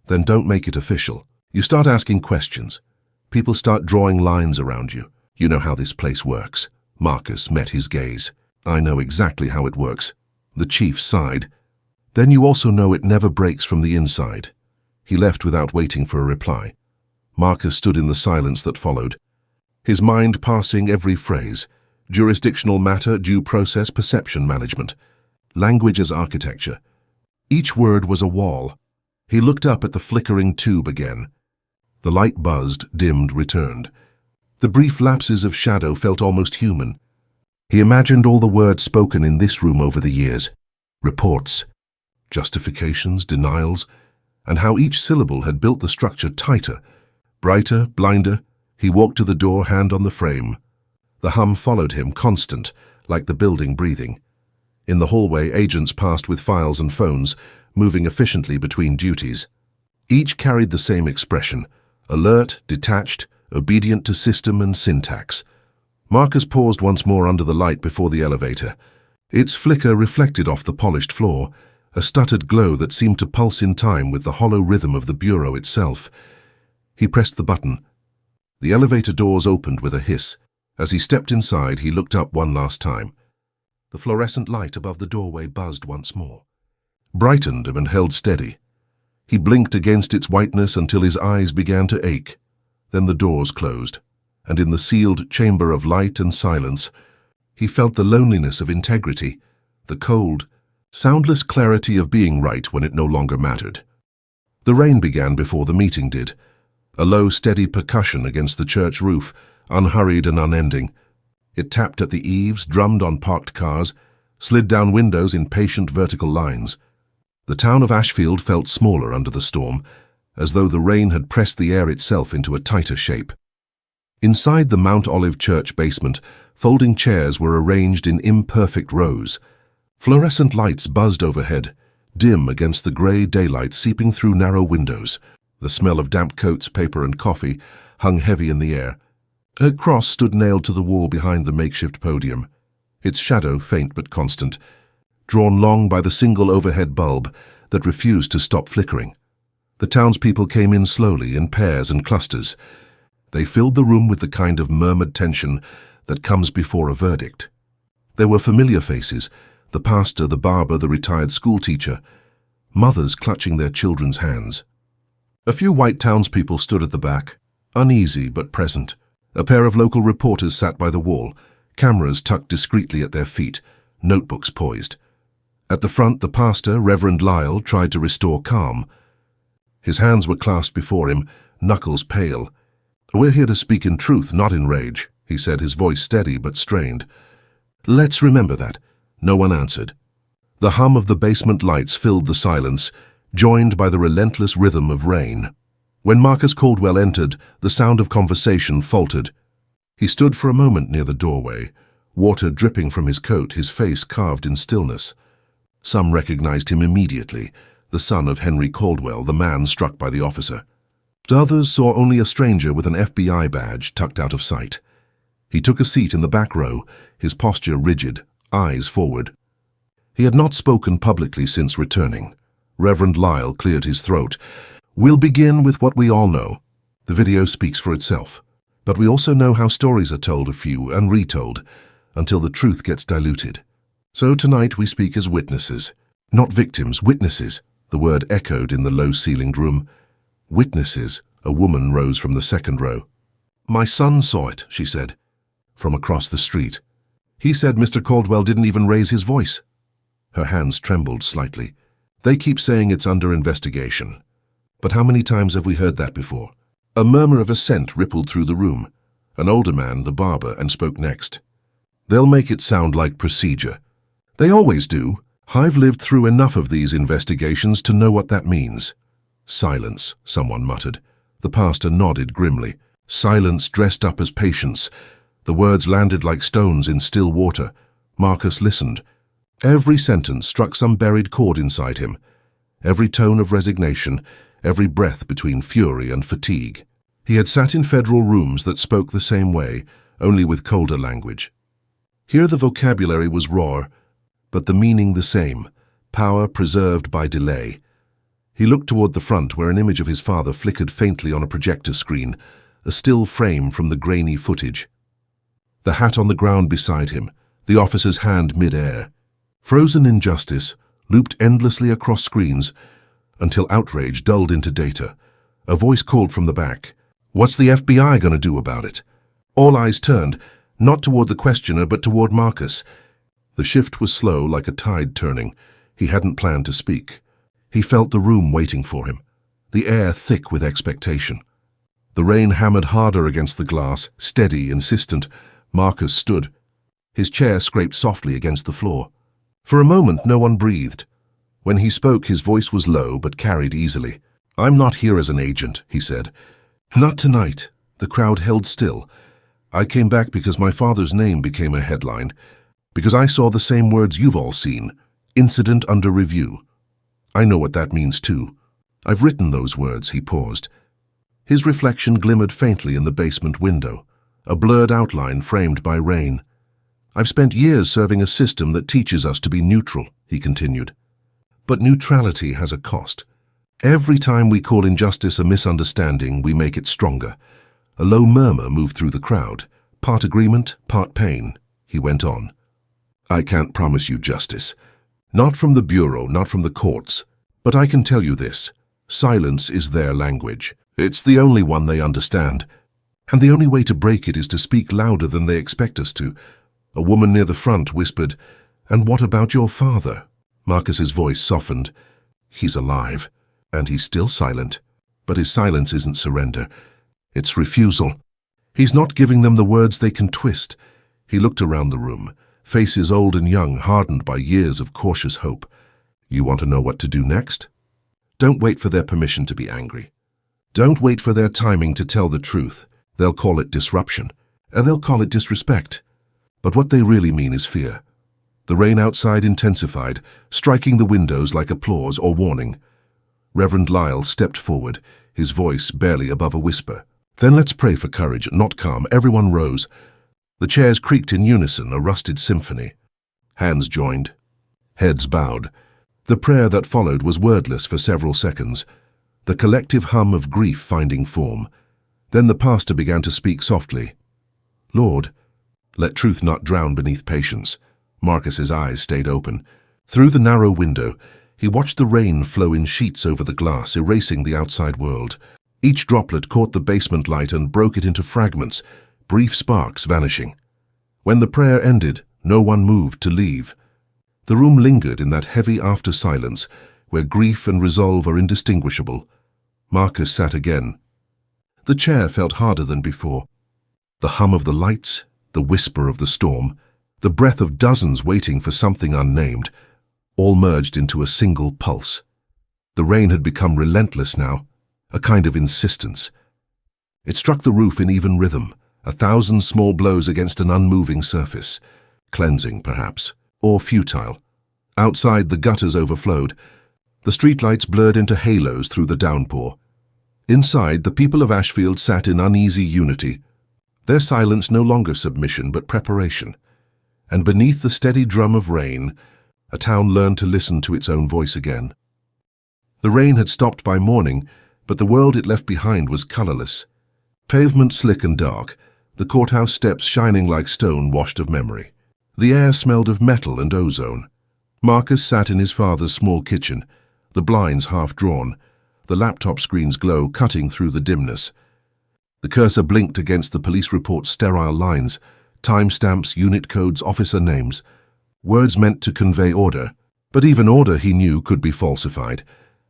Then don't make it official. You start asking questions. People start drawing lines around you. You know how this place works." Marcus met his gaze. "I know exactly how it works." The chief sighed. "Then you also know it never breaks from the inside." He left without waiting for a reply. Marcus stood in the silence that followed, his mind parsing every phrase. Jurisdictional matter, due process, perception management. Language as architecture. Each word was a wall. He looked up at the flickering tube again. The light buzzed, dimmed, returned. The brief lapses of shadow felt almost human. He imagined all the words spoken in this room over the years. Reports, justifications, denials, and how each syllable had built the structure tighter, brighter, blinder. He walked to the door, hand on the frame. The hum followed him, constant, like the building breathing. In the hallway, agents passed with files and phones, moving efficiently between duties. Each carried the same expression, alert, detached, obedient to system and syntax. Marcus paused once more under the light before the elevator. Its flicker reflected off the polished floor, a stuttered glow that seemed to pulse in time with the hollow rhythm of the bureau itself. He pressed the button. The elevator doors opened with a hiss. As he stepped inside, he looked up one last time. The fluorescent light above the doorway buzzed once more, brightened and held steady. He blinked against its whiteness until his eyes began to ache. Then the doors closed, and in the sealed chamber of light and silence, he felt the loneliness of integrity, the cold, soundless clarity of being right when it no longer mattered. The rain began before the meeting did, a low, steady percussion against the church roof, unhurried and unending. It tapped at the eaves, drummed on parked cars, slid down windows in patient vertical lines. The town of Ashfield felt smaller under the storm, as though the rain had pressed the air itself into a tighter shape. Inside the Mount Olive Church basement, folding chairs were arranged in imperfect rows. Fluorescent lights buzzed overhead, dim against the grey daylight seeping through narrow windows. The smell of damp coats, paper, and coffee hung heavy in the air. A cross stood nailed to the wall behind the makeshift podium, its shadow faint but constant, drawn long by the single overhead bulb that refused to stop flickering. The townspeople came in slowly, in pairs and clusters. They filled the room with the kind of murmured tension that comes before a verdict. There were familiar faces, the pastor, the barber, the retired schoolteacher, mothers clutching their children's hands. A few white townspeople stood at the back, uneasy but present. A pair of local reporters sat by the wall, cameras tucked discreetly at their feet, notebooks poised. At the front, the pastor, Reverend Lyle, tried to restore calm. His hands were clasped before him, knuckles pale. "We're here to speak in truth, not in rage," he said, his voice steady but strained. "Let's remember that." No one answered. The hum of the basement lights filled the silence, joined by the relentless rhythm of rain. When Marcus Caldwell entered, the sound of conversation faltered. He stood for a moment near the doorway, water dripping from his coat, his face carved in stillness. Some recognized him immediately, the son of Henry Caldwell, the man struck by the officer. Others saw only a stranger with an FBI badge tucked out of sight. He took a seat in the back row, his posture rigid, eyes forward. He had not spoken publicly since returning. Reverend Lyle cleared his throat. "We'll begin with what we all know. The video speaks for itself. But we also know how stories are told a few and retold, until the truth gets diluted. So tonight we speak as witnesses. Not victims, witnesses." The word echoed in the low-ceilinged room. "Witnesses," a woman rose from the second row. "My son saw it," she said, from across the street. "He said Mr. Caldwell didn't even raise his voice." Her hands trembled slightly. They keep saying it's under investigation. But how many times have we heard that before? A murmur of assent rippled through the room. An older man, the barber, and spoke next. They'll make it sound like procedure. They always do. I've lived through enough of these investigations to know what that means. Silence, someone muttered. The pastor nodded grimly. Silence dressed up as patience. The words landed like stones in still water. Marcus listened. Every sentence struck some buried chord inside him. Every tone of resignation, every breath between fury and fatigue. He had sat in federal rooms that spoke the same way, only with colder language. Here the vocabulary was raw, but the meaning the same, power preserved by delay. He looked toward the front where an image of his father flickered faintly on a projector screen, a still frame from the grainy footage. The hat on the ground beside him, the officer's hand mid-air. Frozen injustice looped endlessly across screens until outrage dulled into data. A voice called from the back, "What's the FBI going to do about it?" All eyes turned, not toward the questioner but toward Marcus. The shift was slow, like a tide turning. He hadn't planned to speak. He felt the room waiting for him, the air thick with expectation. The rain hammered harder against the glass, steady, insistent. Marcus stood. His chair scraped softly against the floor. For a moment, no one breathed. When he spoke, his voice was low but carried easily. "I'm not here as an agent," he said. "Not tonight." The crowd held still. "I came back because my father's name became a headline, because I saw the same words you've all seen, incident under review. I know what that means too. I've written those words." He paused. His reflection glimmered faintly in the basement window, a blurred outline framed by rain. "I've spent years serving a system that teaches us to be neutral," he continued. "But neutrality has a cost. Every time we call injustice a misunderstanding, we make it stronger." A low murmur moved through the crowd, part agreement, part pain. He went on. "I can't promise you justice. Not from the Bureau, not from the courts. But I can tell you this. Silence is their language. It's the only one they understand. And the only way to break it is to speak louder than they expect us to." A woman near the front whispered, "And what about your father?" Marcus's voice softened. "He's alive, and he's still silent. But his silence isn't surrender. It's refusal. He's not giving them the words they can twist." He looked around the room, faces old and young, hardened by years of cautious hope. "You want to know what to do next? Don't wait for their permission to be angry. Don't wait for their timing to tell the truth. They'll call it disruption, and they'll call it disrespect. But what they really mean is fear." The rain outside intensified, striking the windows like applause or warning. Reverend Lyle stepped forward, his voice barely above a whisper. "Then let's pray for courage, not calm." Everyone rose. The chairs creaked in unison, a rusted symphony. Hands joined, heads bowed. The prayer that followed was wordless for several seconds, the collective hum of grief finding form. Then the pastor began to speak softly. "Lord, let truth not drown beneath patience." Marcus's eyes stayed open. Through the narrow window, he watched the rain flow in sheets over the glass, erasing the outside world. Each droplet caught the basement light and broke it into fragments, brief sparks vanishing. When the prayer ended, no one moved to leave. The room lingered in that heavy after-silence, where grief and resolve are indistinguishable. Marcus sat again. The chair felt harder than before. The hum of the lights, the whisper of the storm, the breath of dozens waiting for something unnamed, all merged into a single pulse. The rain had become relentless now, a kind of insistence. It struck the roof in even rhythm, 1,000 small blows against an unmoving surface, cleansing perhaps, or futile. Outside, the gutters overflowed. The streetlights blurred into halos through the downpour. Inside, the people of Ashfield sat in uneasy unity, their silence no longer submission but preparation. And beneath the steady drum of rain, a town learned to listen to its own voice again. The rain had stopped by morning, but the world it left behind was colorless. Pavement slick and dark, the courthouse steps shining like stone washed of memory. The air smelled of metal and ozone. Marcus sat in his father's small kitchen, the blinds half drawn, the laptop screen's glow cutting through the dimness. The cursor blinked against the police report's sterile lines, timestamps, unit codes, officer names, words meant to convey order, But even order, he knew, could be falsified.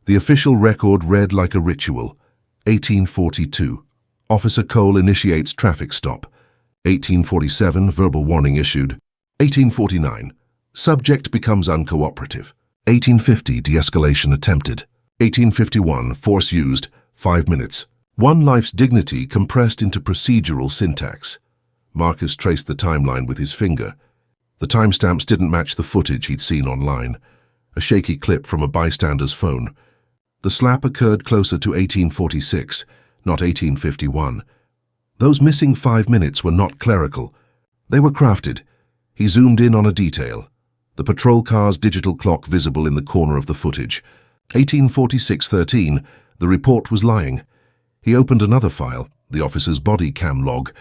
The official record read like a ritual. 1842. Officer Cole initiates traffic stop. 1847. Verbal warning issued. 1849. Subject becomes uncooperative. 1850. De-escalation attempted. 1851. Force used. 5 minutes. One life's dignity compressed into procedural syntax. Marcus traced the timeline with his finger. The timestamps didn't match the footage he'd seen online. A shaky clip from a bystander's phone. The slap occurred closer to 1846, not 1851. Those missing 5 minutes were not clerical. They were crafted. He zoomed in on a detail. The patrol car's digital clock visible in the corner of the footage. 1846:13. The report was lying. He opened another file, the officer's body cam log.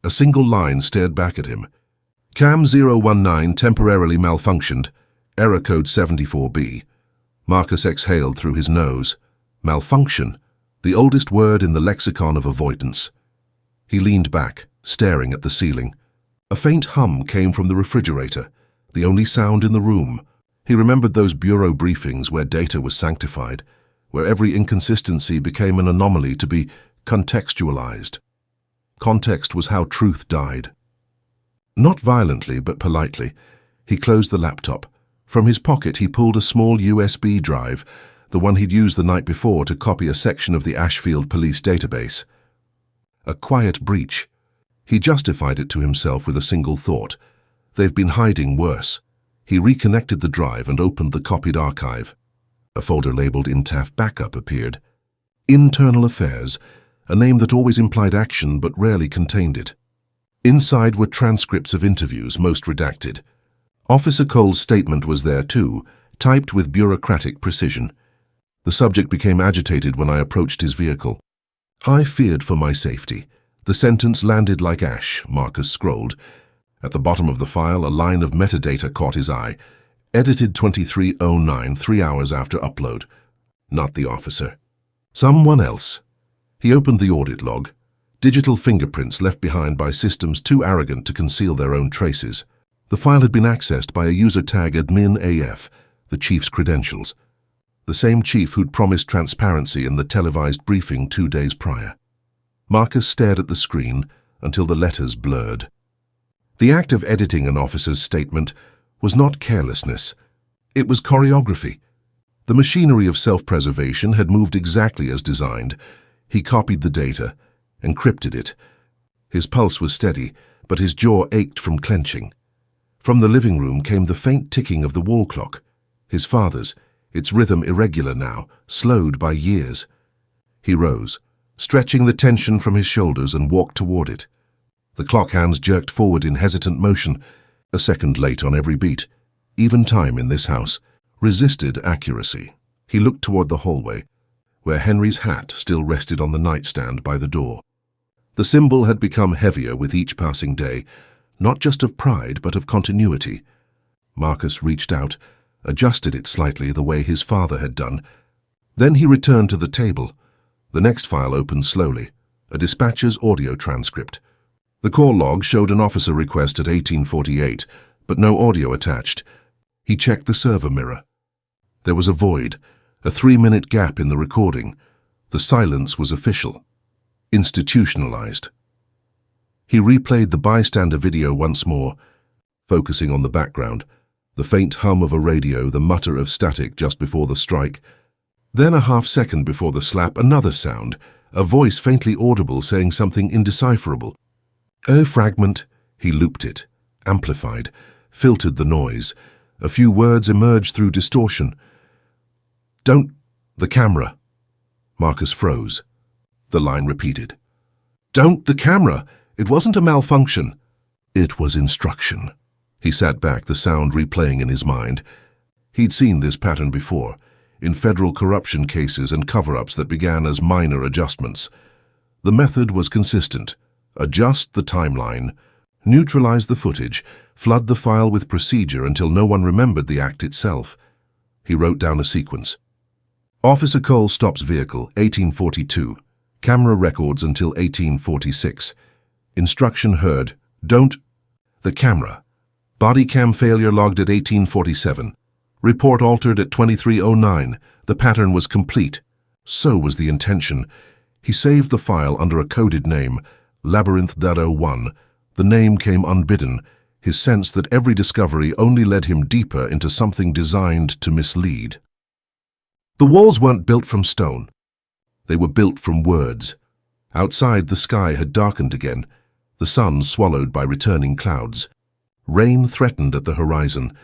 A single line stared back at him. Cam 019 temporarily malfunctioned. Error code 74B. Marcus exhaled through his nose. Malfunction, the oldest word in the lexicon of avoidance. He leaned back, staring at the ceiling. A faint hum came from the refrigerator, the only sound in the room. He remembered those bureau briefings where data was sanctified, where every inconsistency became an anomaly to be contextualized. Context was how truth died. Not violently, but politely, he closed the laptop. From his pocket he pulled a small USB drive, the one he'd used the night before to copy a section of the Ashfield police database. A quiet breach. He justified it to himself with a single thought. They've been hiding worse. He reconnected the drive and opened the copied archive. A folder labeled INTAF Backup appeared. Internal Affairs, a name that always implied action but rarely contained it. Inside were transcripts of interviews, most redacted. Officer Cole's statement was there too, typed with bureaucratic precision. The subject became agitated when I approached his vehicle. I feared for my safety. The sentence landed like ash, Marcus scrolled. At the bottom of the file, a line of metadata caught his eye. Edited 2309, 3 hours after upload. Not the officer. Someone else. He opened the audit log. Digital fingerprints left behind by systems too arrogant to conceal their own traces. The file had been accessed by a user tag admin.af, the chief's credentials. The same chief who'd promised transparency in the televised briefing 2 days prior. Marcus stared at the screen until the letters blurred. The act of editing an officer's statement was not carelessness. It was choreography. The machinery of self-preservation had moved exactly as designed. He copied the data, encrypted it. His pulse was steady, but his jaw ached from clenching. From the living room came the faint ticking of the wall clock. His father's, its rhythm irregular now, slowed by years. He rose, stretching the tension from his shoulders, and walked toward it. The clock hands jerked forward in hesitant motion, a second late on every beat. Even time in this house resisted accuracy. He looked toward the hallway, where Henry's hat still rested on the nightstand by the door. The symbol had become heavier with each passing day, not just of pride, but of continuity. Marcus reached out, adjusted it slightly the way his father had done. Then he returned to the table. The next file opened slowly, a dispatcher's audio transcript. The call log showed an officer request at 1848, but no audio attached. He checked the server mirror. There was a void, a 3-minute gap in the recording. The silence was official, institutionalized. He replayed the bystander video once more, focusing on the background, the faint hum of a radio, the mutter of static just before the strike. Then a half-second before the slap, another sound, a voice faintly audible saying something indecipherable. A fragment. He looped it, amplified, filtered the noise. A few words emerged through distortion. Don't... the camera. Marcus froze. The line repeated. Don't the camera. It wasn't a malfunction. It was instruction. He sat back, the sound replaying in his mind. He'd seen this pattern before, in federal corruption cases and cover-ups that began as minor adjustments. The method was consistent. Adjust the timeline, neutralize the footage, flood the file with procedure until no one remembered the act itself. He wrote down a sequence. Officer Cole stops vehicle, 1842. Camera records until 1846. Instruction heard. Don't... the camera. Body cam failure logged at 1847. Report altered at 2309. The pattern was complete. So was the intention. He saved the file under a coded name, Labyrinth.01. The name came unbidden, his sense that every discovery only led him deeper into something designed to mislead. The walls weren't built from stone. They were built from words. Outside, the sky had darkened again, the sun swallowed by returning clouds. Rain threatened at the horizon.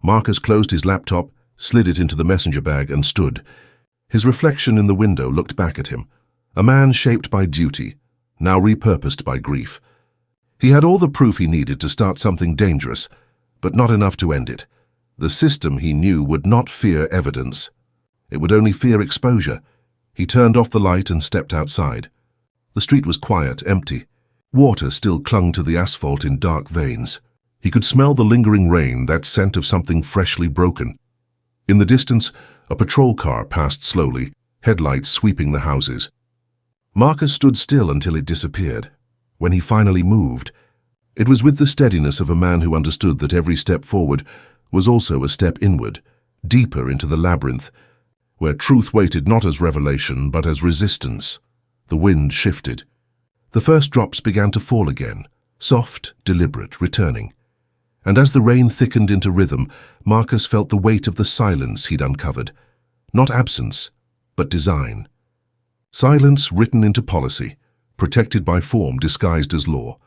Marcus closed his laptop, slid it into the messenger bag, and stood. His reflection in the window looked back at him, a man shaped by duty, now repurposed by grief. He had all the proof he needed to start something dangerous, but not enough to end it. The system, he knew, would not fear evidence. It would only fear exposure. He turned off the light and stepped outside. The street was quiet, empty. Water still clung to the asphalt in dark veins. He could smell the lingering rain, that scent of something freshly broken. In the distance, a patrol car passed slowly, headlights sweeping the houses. Marcus stood still until it disappeared. When he finally moved, it was with the steadiness of a man who understood that every step forward was also a step inward, deeper into the labyrinth, where truth waited not as revelation but as resistance. The wind shifted. The first drops began to fall again, soft, deliberate, returning. And as the rain thickened into rhythm, Marcus felt the weight of the silence he'd uncovered. Not absence, but design. Silence written into policy, protected by form disguised as law.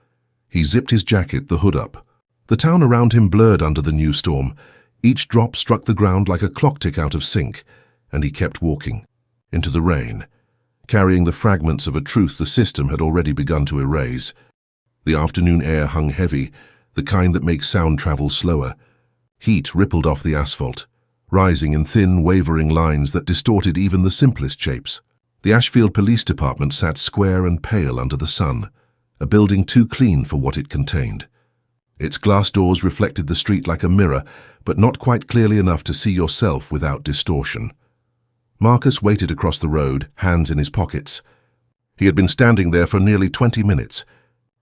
He zipped his jacket, the hood up. The town around him blurred under the new storm. Each drop struck the ground like a clock tick out of sync, and he kept walking, into the rain, carrying the fragments of a truth the system had already begun to erase. The afternoon air hung heavy, the kind that makes sound travel slower. Heat rippled off the asphalt, rising in thin, wavering lines that distorted even the simplest shapes. The Ashfield Police Department sat square and pale under the sun, a building too clean for what it contained. Its glass doors reflected the street like a mirror, but not quite clearly enough to see yourself without distortion. Marcus waited across the road, hands in his pockets. He had been standing there for nearly 20 minutes,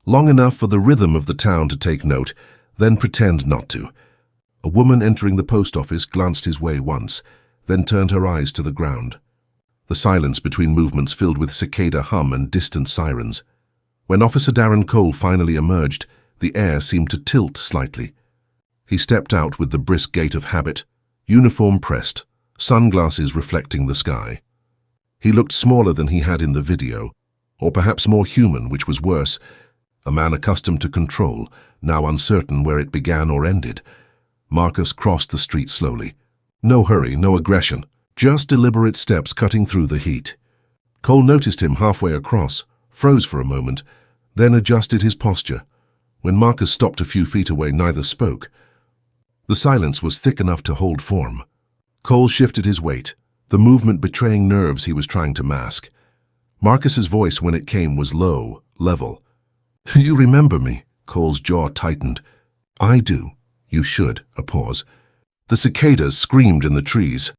long enough for the rhythm of the town to take note, then pretend not to. A woman entering the post office glanced his way once, then turned her eyes to the ground. The silence between movements filled with cicada hum and distant sirens. When Officer Darren Cole finally emerged, the air seemed to tilt slightly. He stepped out with the brisk gait of habit, uniform pressed, sunglasses reflecting the sky. He looked smaller than he had in the video, or perhaps more human, which was worse. A man accustomed to control, now uncertain where it began or ended. Marcus crossed the street slowly. No hurry, no aggression, just deliberate steps cutting through the heat. Cole noticed him halfway across, froze for a moment, then adjusted his posture. When Marcus stopped a few feet away, neither spoke. The silence was thick enough to hold form. Cole shifted his weight, the movement betraying nerves he was trying to mask. Marcus's voice, when it came, was low, level. "You remember me?" Cole's jaw tightened. "I do. You should." A pause. The cicadas screamed in the trees.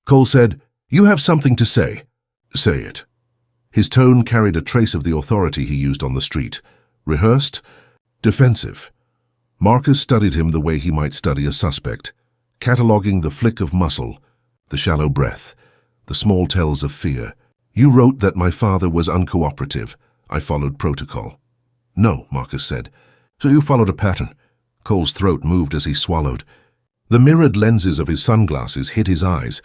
Cole said, "You have something to say." "Say it." His tone carried a trace of the authority he used on the street. Rehearsed, defensive. Marcus studied him the way he might study a suspect, cataloguing the flick of muscle, the shallow breath, the small tells of fear. "You wrote that my father was uncooperative. I followed protocol." "No," Marcus said. "So you followed a pattern." Cole's throat moved as he swallowed. The mirrored lenses of his sunglasses hid his eyes,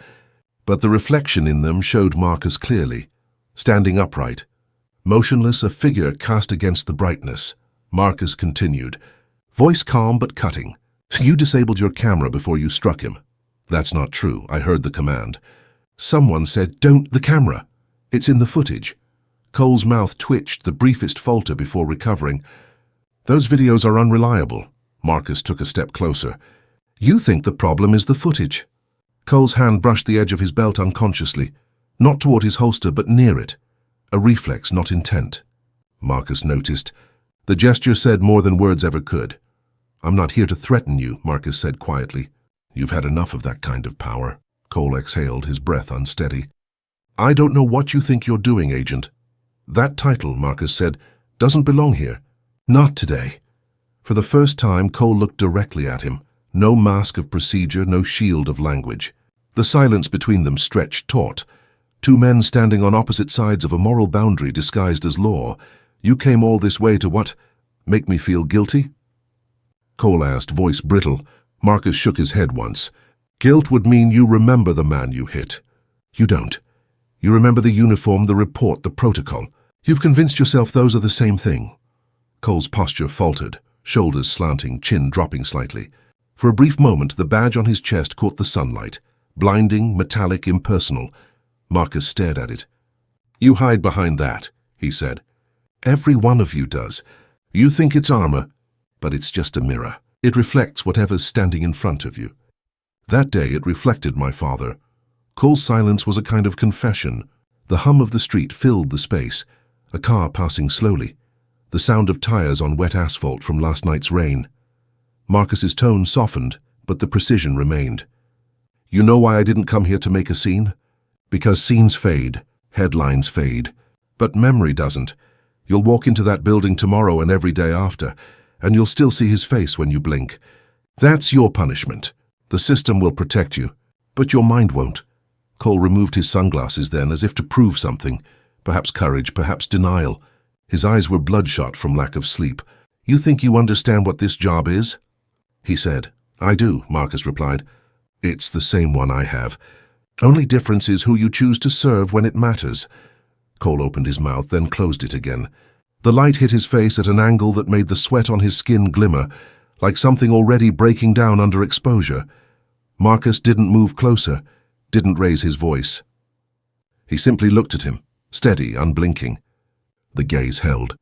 but the reflection in them showed Marcus clearly. Standing upright, motionless, a figure cast against the brightness, Marcus continued, voice calm but cutting. "You disabled your camera before you struck him." "That's not true. I heard the command." "Someone said, 'Don't the camera.' It's in the footage." Cole's mouth twitched, the briefest falter before recovering. "Those videos are unreliable." Marcus took a step closer. "You think the problem is the footage." Cole's hand brushed the edge of his belt unconsciously, not toward his holster but near it. A reflex, not intent. Marcus noticed. The gesture said more than words ever could. "I'm not here to threaten you," Marcus said quietly. "You've had enough of that kind of power." Cole exhaled, his breath unsteady. "I don't know what you think you're doing, Agent." "That title," Marcus said, "doesn't belong here." "Not today." For the first time, Cole looked directly at him, No mask of procedure, no shield of language. The silence between them stretched taut. Two men standing on opposite sides of a moral boundary disguised as law. You came all this way to what? Make me feel guilty? Cole asked, voice brittle. Marcus shook his head once. Guilt would mean you remember the man you hit. You don't. You remember the uniform, the report, the protocol. You've convinced yourself those are the same thing. Cole's posture faltered, shoulders slanting, chin dropping slightly. For a brief moment, the badge on his chest caught the sunlight. Blinding, metallic, impersonal. Marcus stared at it. You hide behind that, he said. Every one of you does. You think it's armor, but it's just a mirror. It reflects whatever's standing in front of you. That day it reflected my father. Cole's silence was a kind of confession. The hum of the street filled the space, a car passing slowly, the sound of tires on wet asphalt from last night's rain. Marcus's tone softened, but the precision remained. You know why I didn't come here to make a scene? Because scenes fade, headlines fade, but memory doesn't. You'll walk into that building tomorrow and every day after, and you'll still see his face when you blink. That's your punishment. The system will protect you, but your mind won't. Cole removed his sunglasses then, as if to prove something. Perhaps courage, perhaps denial. His eyes were bloodshot from lack of sleep. You think you understand what this job is? He said. I do, Marcus replied. It's the same one I have. Only difference is who you choose to serve when it matters. Cole opened his mouth, then closed it again. The light hit his face at an angle that made the sweat on his skin glimmer, like something already breaking down under exposure. Marcus didn't move closer, didn't raise his voice. He simply looked at him, steady, unblinking. The gaze held.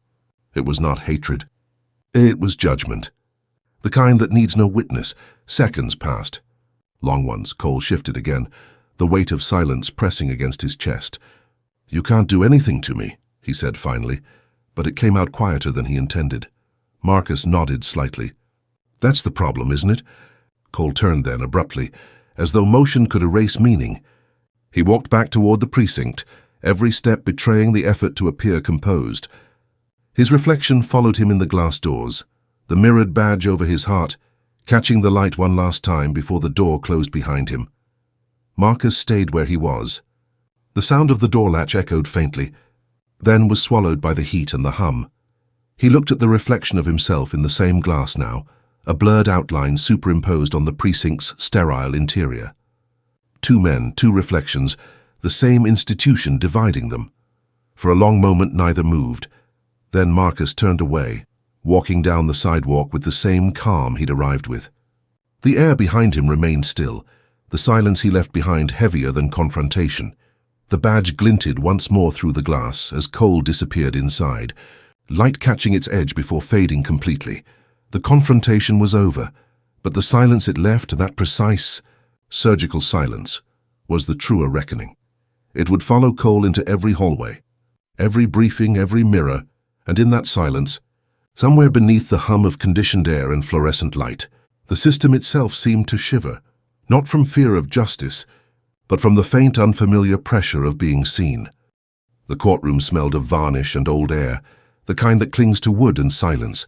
It was not hatred. It was judgment. The kind that needs no witness. Seconds passed. Long ones. Cole shifted again, the weight of silence pressing against his chest. You can't do anything to me, he said finally, but it came out quieter than he intended. Marcus nodded slightly. That's the problem, isn't it? Cole turned then abruptly, as though motion could erase meaning. He walked back toward the precinct, every step betraying the effort to appear composed. His reflection followed him in the glass doors, the mirrored badge over his heart, catching the light one last time before the door closed behind him. Marcus stayed where he was. The sound of the door latch echoed faintly, then was swallowed by the heat and the hum. He looked at the reflection of himself in the same glass now, a blurred outline superimposed on the precinct's sterile interior. Two men, two reflections, the same institution dividing them. For a long moment neither moved. Then Marcus turned away, walking down the sidewalk with the same calm he'd arrived with. The air behind him remained still, the silence he left behind heavier than confrontation. The badge glinted once more through the glass as Cole disappeared inside, light catching its edge before fading completely. The confrontation was over, but the silence it left, that precise, surgical silence, was the truer reckoning. It would follow Cole into every hallway, every briefing, every mirror, and in that silence, somewhere beneath the hum of conditioned air and fluorescent light, the system itself seemed to shiver, not from fear of justice, but from the faint, unfamiliar pressure of being seen. The courtroom smelled of varnish and old air, the kind that clings to wood and silence.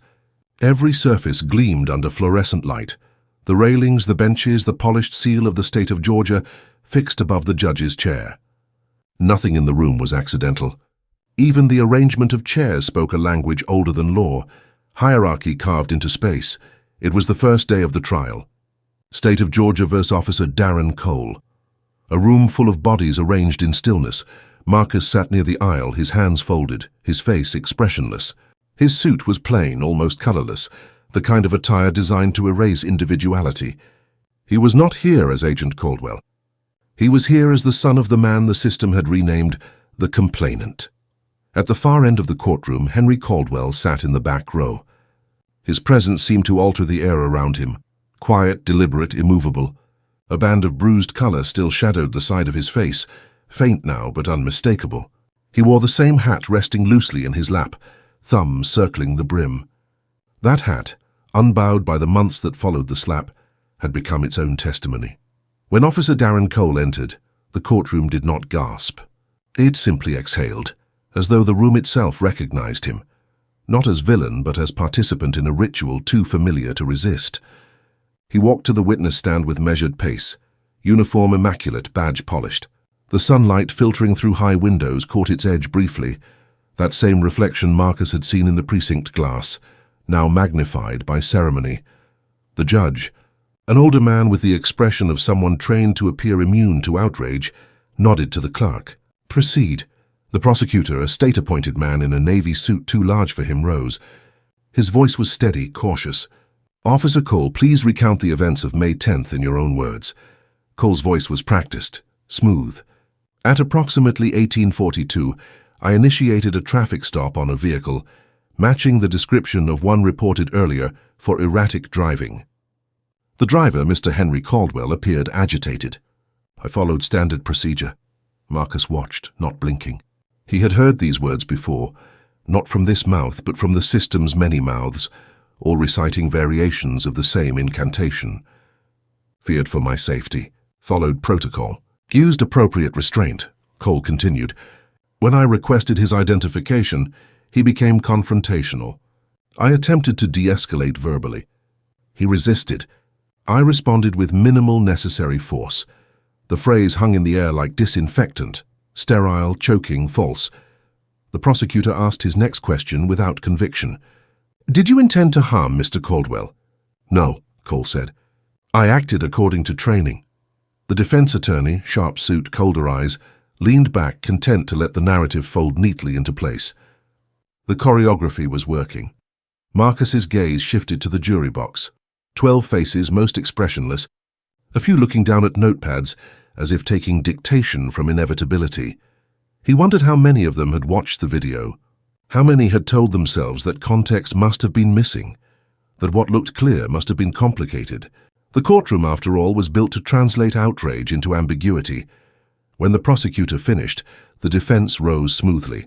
Every surface gleamed under fluorescent light, the railings, the benches, the polished seal of the state of Georgia fixed above the judge's chair. Nothing in the room was accidental. Even the arrangement of chairs spoke a language older than law, hierarchy carved into space. It was the first day of the trial. State of Georgia vs. Officer Darren Cole. A room full of bodies arranged in stillness. Marcus sat near the aisle, his hands folded, his face expressionless. His suit was plain, almost colorless, the kind of attire designed to erase individuality. He was not here as Agent Caldwell. He was here as the son of the man the system had renamed the complainant. At the far end of the courtroom, Henry Caldwell sat in the back row. His presence seemed to alter the air around him, quiet, deliberate, immovable. A band of bruised color still shadowed the side of his face, faint now but unmistakable. He wore the same hat resting loosely in his lap, thumb circling the brim. That hat, unbowed by the months that followed the slap, had become its own testimony. When Officer Darren Cole entered, the courtroom did not gasp. It simply exhaled, as though the room itself recognized him, not as villain but as participant in a ritual too familiar to resist. He walked to the witness stand with measured pace, uniform immaculate, badge polished. The sunlight filtering through high windows caught its edge briefly, that same reflection Marcus had seen in the precinct glass, now magnified by ceremony. The judge, an older man with the expression of someone trained to appear immune to outrage, nodded to the clerk. "Proceed." The prosecutor, a state-appointed man in a navy suit too large for him, rose. His voice was steady, cautious. "Officer Cole, please recount the events of May 10th in your own words." Cole's voice was practiced, smooth. "At approximately 1842, I initiated a traffic stop on a vehicle, matching the description of one reported earlier for erratic driving. The driver, Mr. Henry Caldwell, appeared agitated. I followed standard procedure." Marcus watched, not blinking. He had heard these words before, not from this mouth, but from the system's many mouths, all reciting variations of the same incantation. "Feared for my safety. Followed protocol. Used appropriate restraint," Cole continued. "When I requested his identification, he became confrontational. I attempted to de-escalate verbally. He resisted. I responded with minimal necessary force. The phrase hung in the air like disinfectant, sterile, choking, false. The prosecutor asked his next question without conviction. "Did you intend to harm Mr. Caldwell?" "No," Cole said. "I acted according to training." The defense attorney, sharp suit, colder eyes, leaned back, content to let the narrative fold neatly into place. The choreography was working. Marcus's gaze shifted to the jury box. 12 faces, most expressionless, a few looking down at notepads, as if taking dictation from inevitability. He wondered how many of them had watched the video, how many had told themselves that context must have been missing, that what looked clear must have been complicated. The courtroom, after all, was built to translate outrage into ambiguity. When the prosecutor finished, the defense rose smoothly.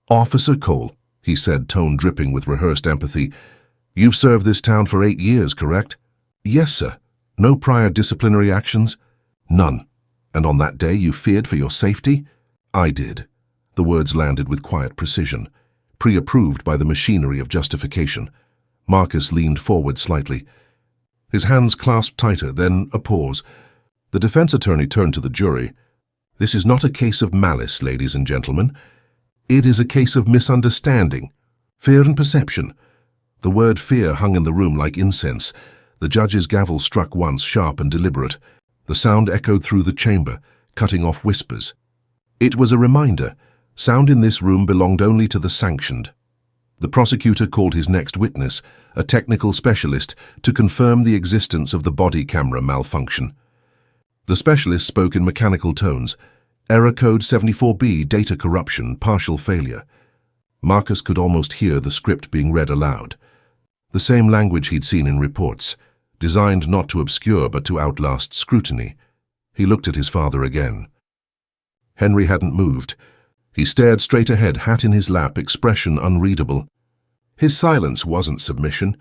"Officer Cole," he said, tone dripping with rehearsed empathy, "you've served this town for 8 years, correct?" "Yes, sir." "No prior disciplinary actions?" "None." "And on that day you feared for your safety?" "I did." The words landed with quiet precision, pre-approved by the machinery of justification. Marcus leaned forward slightly. His hands clasped tighter, then a pause. The defense attorney turned to the jury. "This is not a case of malice, ladies and gentlemen. It is a case of misunderstanding, fear and perception." The word fear hung in the room like incense. The judge's gavel struck once, sharp and deliberate. The sound echoed through the chamber, cutting off whispers. It was a reminder. Sound in this room belonged only to the sanctioned. The prosecutor called his next witness, a technical specialist, to confirm the existence of the body camera malfunction. The specialist spoke in mechanical tones. "Error code 74B, data corruption, partial failure." Marcus could almost hear the script being read aloud. The same language he'd seen in reports, designed not to obscure but to outlast scrutiny. He looked at his father again. Henry hadn't moved. He stared straight ahead, hat in his lap, expression unreadable. His silence wasn't submission.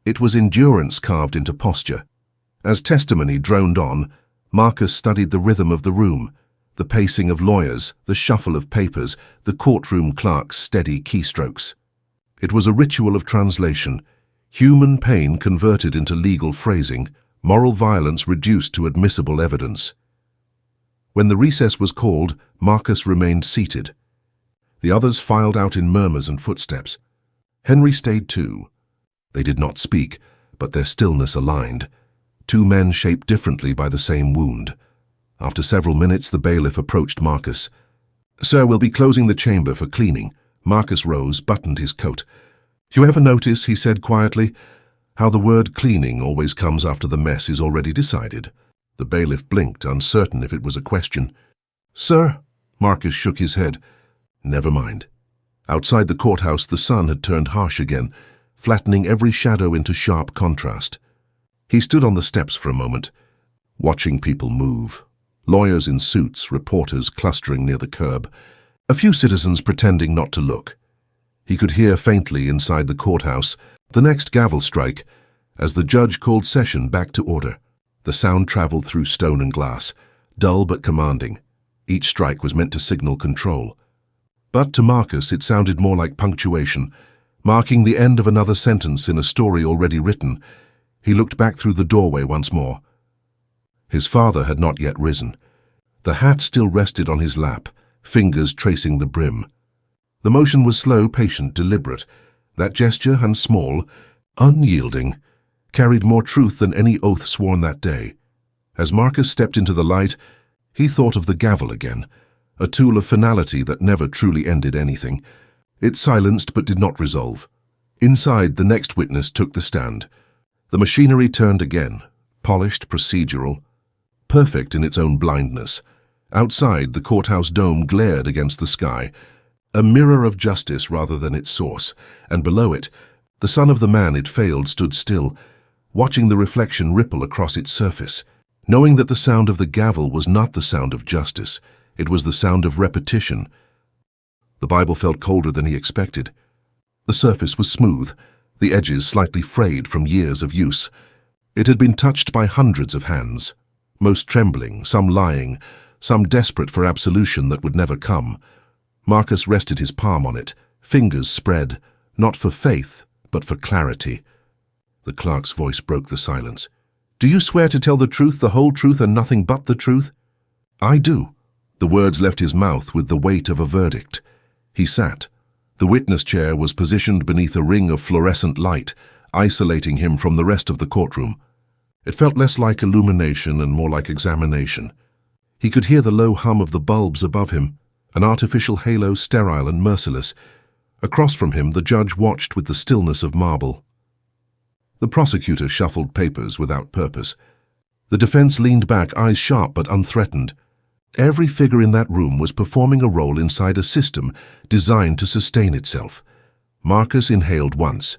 It was endurance carved into posture. As testimony droned on, Marcus studied the rhythm of the room, the pacing of lawyers, the shuffle of papers, the courtroom clerk's steady keystrokes. It was a ritual of translation, human pain converted into legal phrasing, moral violence reduced to admissible evidence. When the recess was called, Marcus remained seated. The others filed out in murmurs and footsteps. Henry stayed too. They did not speak, but their stillness aligned. Two men shaped differently by the same wound. After several minutes, the bailiff approached Marcus. "Sir, we'll be closing the chamber for cleaning." Marcus rose, buttoned his coat. "You ever notice," he said quietly, "how the word cleaning always comes after the mess is already decided?" The bailiff blinked, uncertain if it was a question. "Sir?" Marcus shook his head. "Never mind." Outside the courthouse, the sun had turned harsh again, flattening every shadow into sharp contrast. He stood on the steps for a moment, watching people move. Lawyers in suits, reporters clustering near the curb, a few citizens pretending not to look. He could hear faintly inside the courthouse the next gavel strike as the judge called session back to order. The sound traveled through stone and glass, dull but commanding. Each strike was meant to signal control. But to Marcus it sounded more like punctuation, marking the end of another sentence in a story already written. He looked back through the doorway once more. His father had not yet risen. The hat still rested on his lap, fingers tracing the brim. The motion was slow, patient, deliberate. That gesture, and small, unyielding, carried more truth than any oath sworn that day. As Marcus stepped into the light, he thought of the gavel again, a tool of finality that never truly ended anything. It silenced but did not resolve. Inside, the next witness took the stand. The machinery turned again, polished, procedural, perfect in its own blindness. Outside, the courthouse dome glared against the sky, a mirror of justice rather than its source, and below it, the son of the man it failed stood still, watching the reflection ripple across its surface, knowing that the sound of the gavel was not the sound of justice, it was the sound of repetition. The Bible felt colder than he expected. The surface was smooth, the edges slightly frayed from years of use. It had been touched by hundreds of hands, most trembling, some lying, some desperate for absolution that would never come. Marcus rested his palm on it, fingers spread, not for faith, but for clarity. The clerk's voice broke the silence. "Do you swear to tell the truth, the whole truth, and nothing but the truth?" "I do." The words left his mouth with the weight of a verdict. He sat. The witness chair was positioned beneath a ring of fluorescent light, isolating him from the rest of the courtroom. It felt less like illumination and more like examination. He could hear the low hum of the bulbs above him, an artificial halo sterile and merciless. Across from him, the judge watched with the stillness of marble. The prosecutor shuffled papers without purpose. The defense leaned back, eyes sharp but unthreatened. Every figure in that room was performing a role inside a system designed to sustain itself. Marcus inhaled once,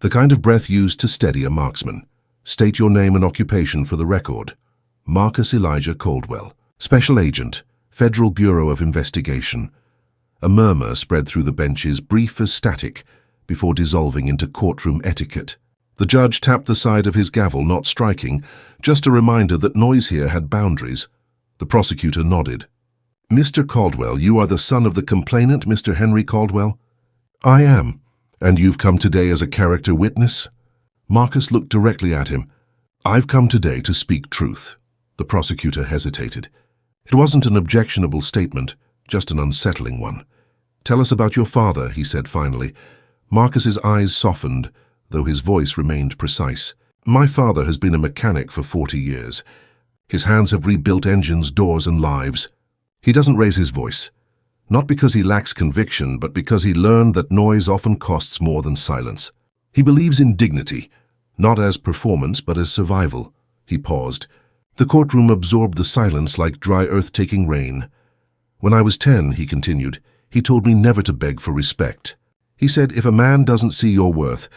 the kind of breath used to steady a marksman. "State your name and occupation for the record." "Marcus Elijah Caldwell, Special Agent, Federal Bureau of Investigation." A murmur spread through the benches, brief as static, before dissolving into courtroom etiquette. The judge tapped the side of his gavel, not striking, just a reminder that noise here had boundaries. The prosecutor nodded. "Mr. Caldwell, you are the son of the complainant, Mr. Henry Caldwell?" "I am. And you've come today as a character witness?" Marcus looked directly at him. "I've come today to speak truth." The prosecutor hesitated. It wasn't an objectionable statement, just an unsettling one. "Tell us about your father," he said finally. Marcus's eyes softened, though his voice remained precise. "My father has been a mechanic for 40 years. His hands have rebuilt engines, doors, and lives. He doesn't raise his voice. Not because he lacks conviction, but because he learned that noise often costs more than silence. He believes in dignity, not as performance, but as survival." He paused. The courtroom absorbed the silence like dry earth taking rain. "When I was 10, he continued, he told me never to beg for respect. He said, if a man doesn't see your worth,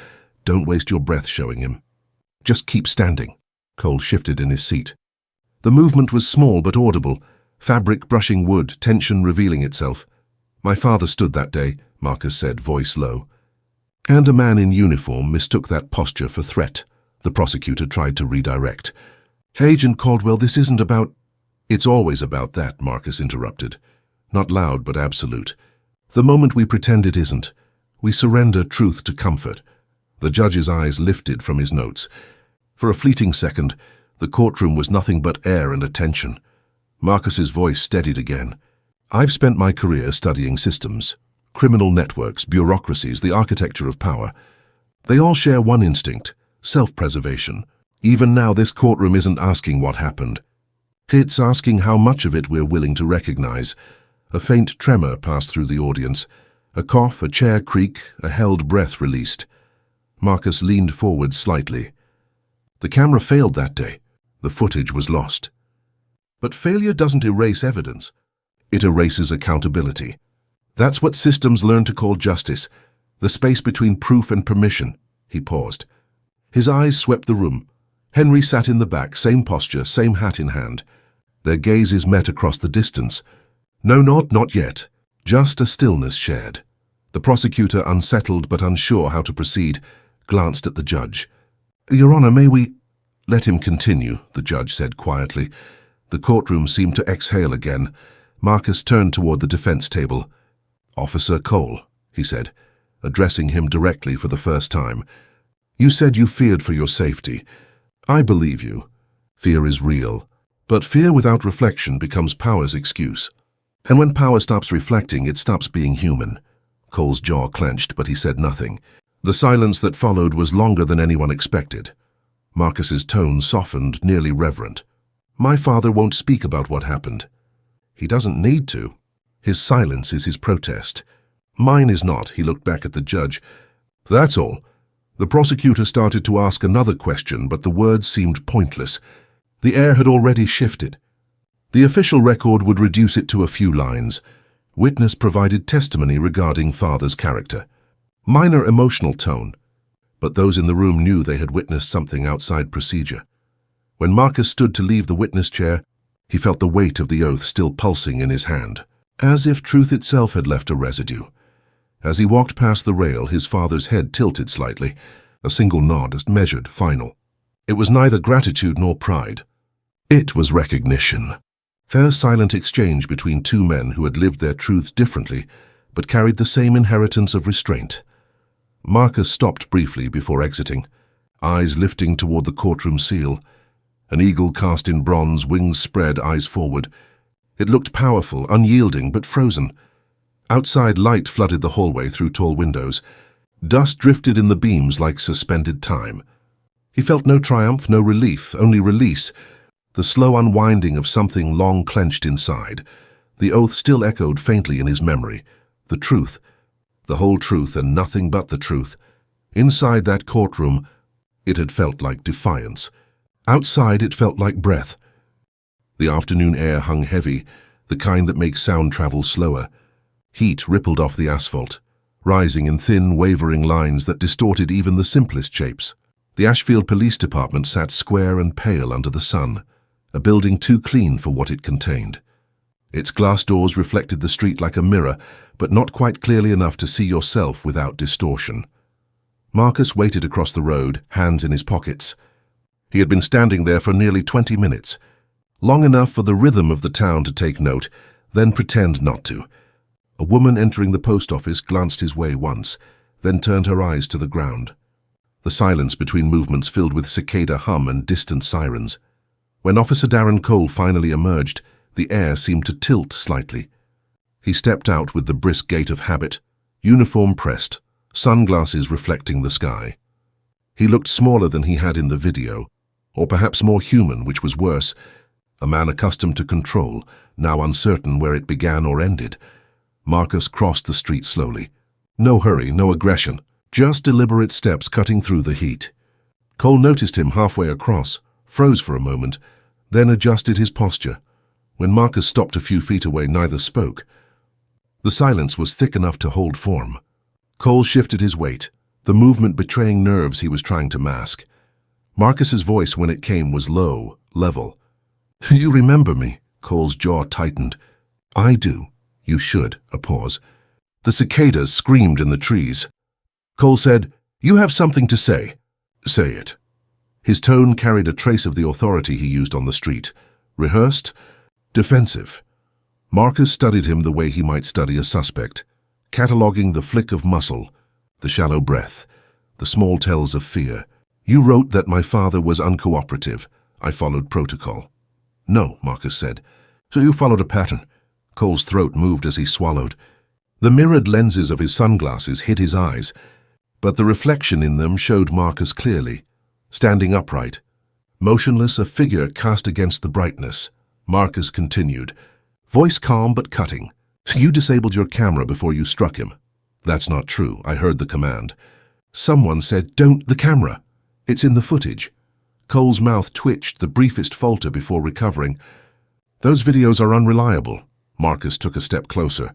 don't waste your breath showing him. Just keep standing." Cole shifted in his seat. The movement was small but audible, fabric brushing wood, tension revealing itself. "My father stood that day," Marcus said, voice low. "And a man in uniform mistook that posture for threat." The prosecutor tried to redirect. "Agent Caldwell, this isn't about—" "It's always about that," Marcus interrupted. "Not loud, but absolute. The moment we pretend it isn't, we surrender truth to comfort." The judge's eyes lifted from his notes. For a fleeting second, the courtroom was nothing but air and attention. Marcus's voice steadied again. "I've spent my career studying systems, criminal networks, bureaucracies, the architecture of power. They all share one instinct, self-preservation. Even now, this courtroom isn't asking what happened. It's asking how much of it we're willing to recognize." A faint tremor passed through the audience. A cough, a chair creak, a held breath released. Marcus leaned forward slightly. "The camera failed that day. The footage was lost. But failure doesn't erase evidence. It erases accountability. That's what systems learn to call justice, the space between proof and permission." He paused. His eyes swept the room. Henry sat in the back, same posture, same hat in hand. Their gazes met across the distance. No nod, not yet. Just a stillness shared. The prosecutor, unsettled but unsure how to proceed, glanced at the judge. "Your Honor, may we—" "Let him continue," the judge said quietly. The courtroom seemed to exhale again. Marcus turned toward the defense table. "Officer Cole," he said, addressing him directly for the first time. "You said you feared for your safety. I believe you. Fear is real. But fear without reflection becomes power's excuse. And when power stops reflecting, it stops being human. Cole's jaw clenched, but he said nothing. The silence that followed was longer than anyone expected. Marcus's tone softened, nearly reverent. My father won't speak about what happened. He doesn't need to. His silence is his protest. Mine is not, he looked back at the judge. That's all. The prosecutor started to ask another question, but the words seemed pointless. The air had already shifted. The official record would reduce it to a few lines. Witness provided testimony regarding father's character. Minor emotional tone, but those in the room knew they had witnessed something outside procedure. When Marcus stood to leave the witness chair, he felt the weight of the oath still pulsing in his hand, as if truth itself had left a residue. As he walked past the rail, his father's head tilted slightly, a single nod, measured, final. It was neither gratitude nor pride. It was recognition. Their silent exchange between two men who had lived their truths differently, but carried the same inheritance of restraint. Marcus stopped briefly before exiting, eyes lifting toward the courtroom seal. An eagle cast in bronze, wings spread, eyes forward. It looked powerful, unyielding, but frozen. Outside light flooded the hallway through tall windows. Dust drifted in the beams like suspended time. He felt no triumph, no relief, only release, the slow unwinding of something long clenched inside. The oath still echoed faintly in his memory. The truth. The whole truth and nothing but the truth. Inside that courtroom, it had felt like defiance. Outside, it felt like breath. The afternoon air hung heavy, the kind that makes sound travel slower. Heat rippled off the asphalt, rising in thin, wavering lines that distorted even the simplest shapes. The Ashfield Police Department sat square and pale under the sun, a building too clean for what it contained. Its glass doors reflected the street like a mirror, but not quite clearly enough to see yourself without distortion. Marcus waited across the road, hands in his pockets. He had been standing there for nearly 20 minutes, long enough for the rhythm of the town to take note, then pretend not to. A woman entering the post office glanced his way once, then turned her eyes to the ground. The silence between movements filled with cicada hum and distant sirens. When Officer Darren Cole finally emerged, the air seemed to tilt slightly. He stepped out with the brisk gait of habit, uniform pressed, sunglasses reflecting the sky. He looked smaller than he had in the video, or perhaps more human, which was worse. A man accustomed to control, now uncertain where it began or ended. Marcus crossed the street slowly. No hurry, no aggression, just deliberate steps cutting through the heat. Cole noticed him halfway across, froze for a moment, then adjusted his posture. When Marcus stopped a few feet away, neither spoke. The silence was thick enough to hold form. Cole shifted his weight, the movement betraying nerves he was trying to mask. Marcus's voice, when it came, was low, level. You remember me? Cole's jaw tightened. I do. You should. A pause. The cicadas screamed in the trees. Cole said, You have something to say. Say it. His tone carried a trace of the authority he used on the street. Rehearsed, defensive. Marcus studied him the way he might study a suspect, cataloguing the flick of muscle, the shallow breath, the small tells of fear. You wrote that my father was uncooperative. I followed protocol. No, Marcus said. So you followed a pattern. Cole's throat moved as he swallowed. The mirrored lenses of his sunglasses hid his eyes, but the reflection in them showed Marcus clearly. Standing upright, motionless, a figure cast against the brightness. Marcus continued, voice calm but cutting. You disabled your camera before you struck him. That's not true. I heard the command. Someone said, Don't the camera. It's in the footage. Cole's mouth twitched, the briefest falter before recovering. Those videos are unreliable. Marcus took a step closer.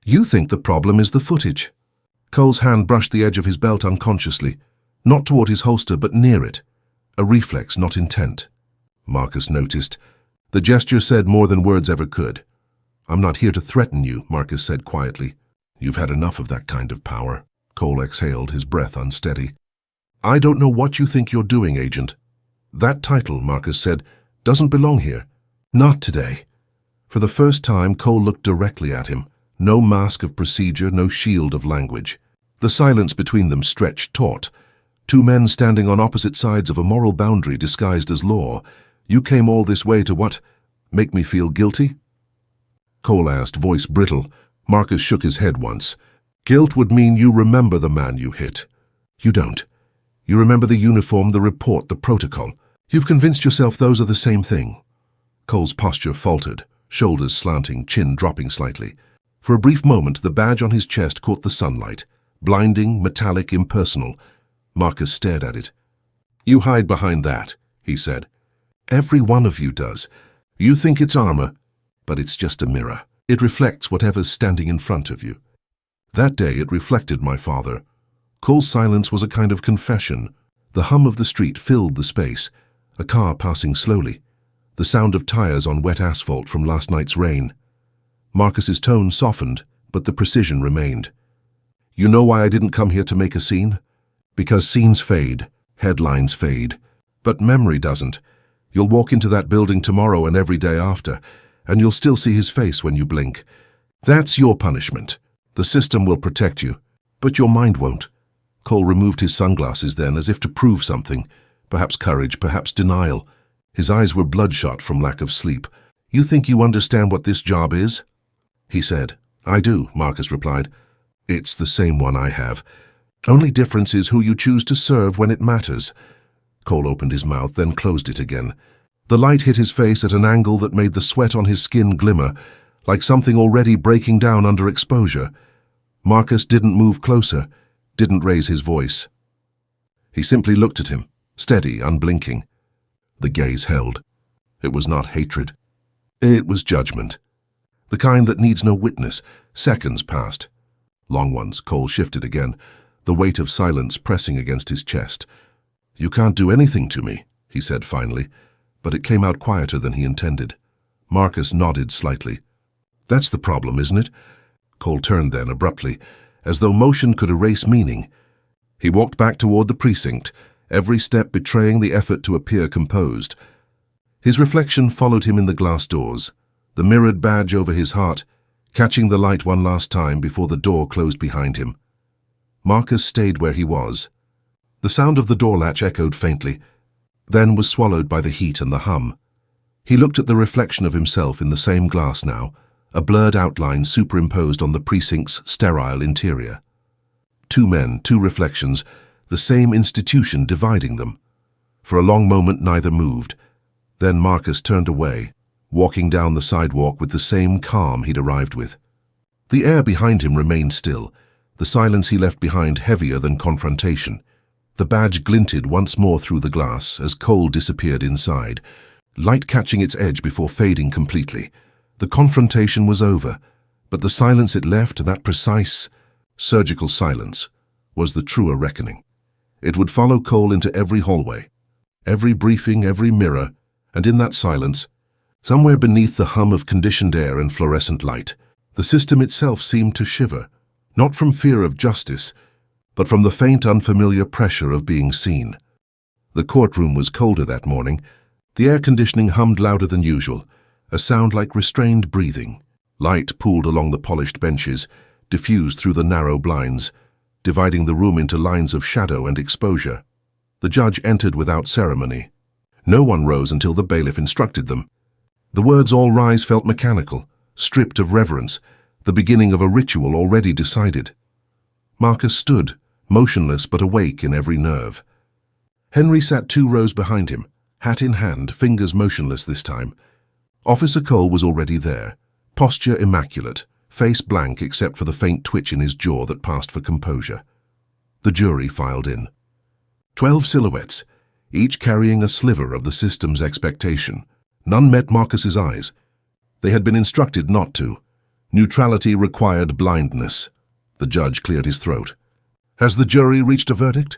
You think the problem is the footage. Cole's hand brushed the edge of his belt unconsciously, not toward his holster but near it. A reflex, not intent. Marcus noticed. The gesture said more than words ever could. I'm not here to threaten you, Marcus said quietly. You've had enough of that kind of power. Cole exhaled, his breath unsteady. I don't know what you think you're doing, Agent. That title, Marcus said, doesn't belong here. Not today. For the first time, Cole looked directly at him. No mask of procedure, no shield of language. The silence between them stretched taut. Two men standing on opposite sides of a moral boundary disguised as law. You came all this way to what? Make me feel guilty? Cole asked, voice brittle. Marcus shook his head once. Guilt would mean you remember the man you hit. You don't. You remember the uniform, the report, the protocol. You've convinced yourself those are the same thing. Cole's posture faltered, shoulders slanting, chin dropping slightly. For a brief moment, the badge on his chest caught the sunlight. Blinding, metallic, impersonal. Marcus stared at it. You hide behind that, he said. Every one of you does. You think it's armor, but it's just a mirror. It reflects whatever's standing in front of you. That day it reflected my father. Cole's silence was a kind of confession. The hum of the street filled the space, a car passing slowly, the sound of tires on wet asphalt from last night's rain. Marcus's tone softened, but the precision remained. You know why I didn't come here to make a scene? Because scenes fade, headlines fade, but memory doesn't. You'll walk into that building tomorrow and every day after, and you'll still see his face when you blink. That's your punishment. The system will protect you, but your mind won't. Cole removed his sunglasses then, as if to prove something, perhaps courage, perhaps denial. His eyes were bloodshot from lack of sleep. You think you understand what this job is? He said. I do, Marcus replied. It's the same one I have. Only difference is who you choose to serve when it matters. Cole opened his mouth, then closed it again. The light hit his face at an angle that made the sweat on his skin glimmer, like something already breaking down under exposure. Marcus didn't move closer, didn't raise his voice. He simply looked at him, steady, unblinking. The gaze held. It was not hatred. It was judgment. The kind that needs no witness. Seconds passed. Long ones. Cole shifted again, the weight of silence pressing against his chest. You can't do anything to me, he said finally, but it came out quieter than he intended. Marcus nodded slightly. That's the problem, isn't it? Cole turned then abruptly, as though motion could erase meaning. He walked back toward the precinct, every step betraying the effort to appear composed. His reflection followed him in the glass doors, the mirrored badge over his heart, catching the light one last time before the door closed behind him. Marcus stayed where he was. The sound of the door latch echoed faintly, then was swallowed by the heat and the hum. He looked at the reflection of himself in the same glass now, a blurred outline superimposed on the precinct's sterile interior. Two men, two reflections, the same institution dividing them. For a long moment neither moved. Then Marcus turned away, walking down the sidewalk with the same calm he'd arrived with. The air behind him remained still, the silence he left behind heavier than confrontation. The badge glinted once more through the glass as Cole disappeared inside, light catching its edge before fading completely. The confrontation was over, but the silence it left, that precise, surgical silence, was the truer reckoning. It would follow Cole into every hallway, every briefing, every mirror, and in that silence, somewhere beneath the hum of conditioned air and fluorescent light, the system itself seemed to shiver, not from fear of justice, but from the faint, unfamiliar pressure of being seen. The courtroom was colder that morning. The air conditioning hummed louder than usual, a sound like restrained breathing. Light pooled along the polished benches, diffused through the narrow blinds, dividing the room into lines of shadow and exposure. The judge entered without ceremony. No one rose until the bailiff instructed them. The words "all rise" felt mechanical, stripped of reverence, the beginning of a ritual already decided. Marcus stood, motionless but awake in every nerve. Henry sat 2 rows behind him, hat in hand, fingers motionless this time. Officer Cole was already there, posture immaculate, face blank except for the faint twitch in his jaw that passed for composure. The jury filed in. 12 silhouettes, each carrying a sliver of the system's expectation. None met Marcus's eyes. They had been instructed not to. Neutrality required blindness. The judge cleared his throat. Has the jury reached a verdict?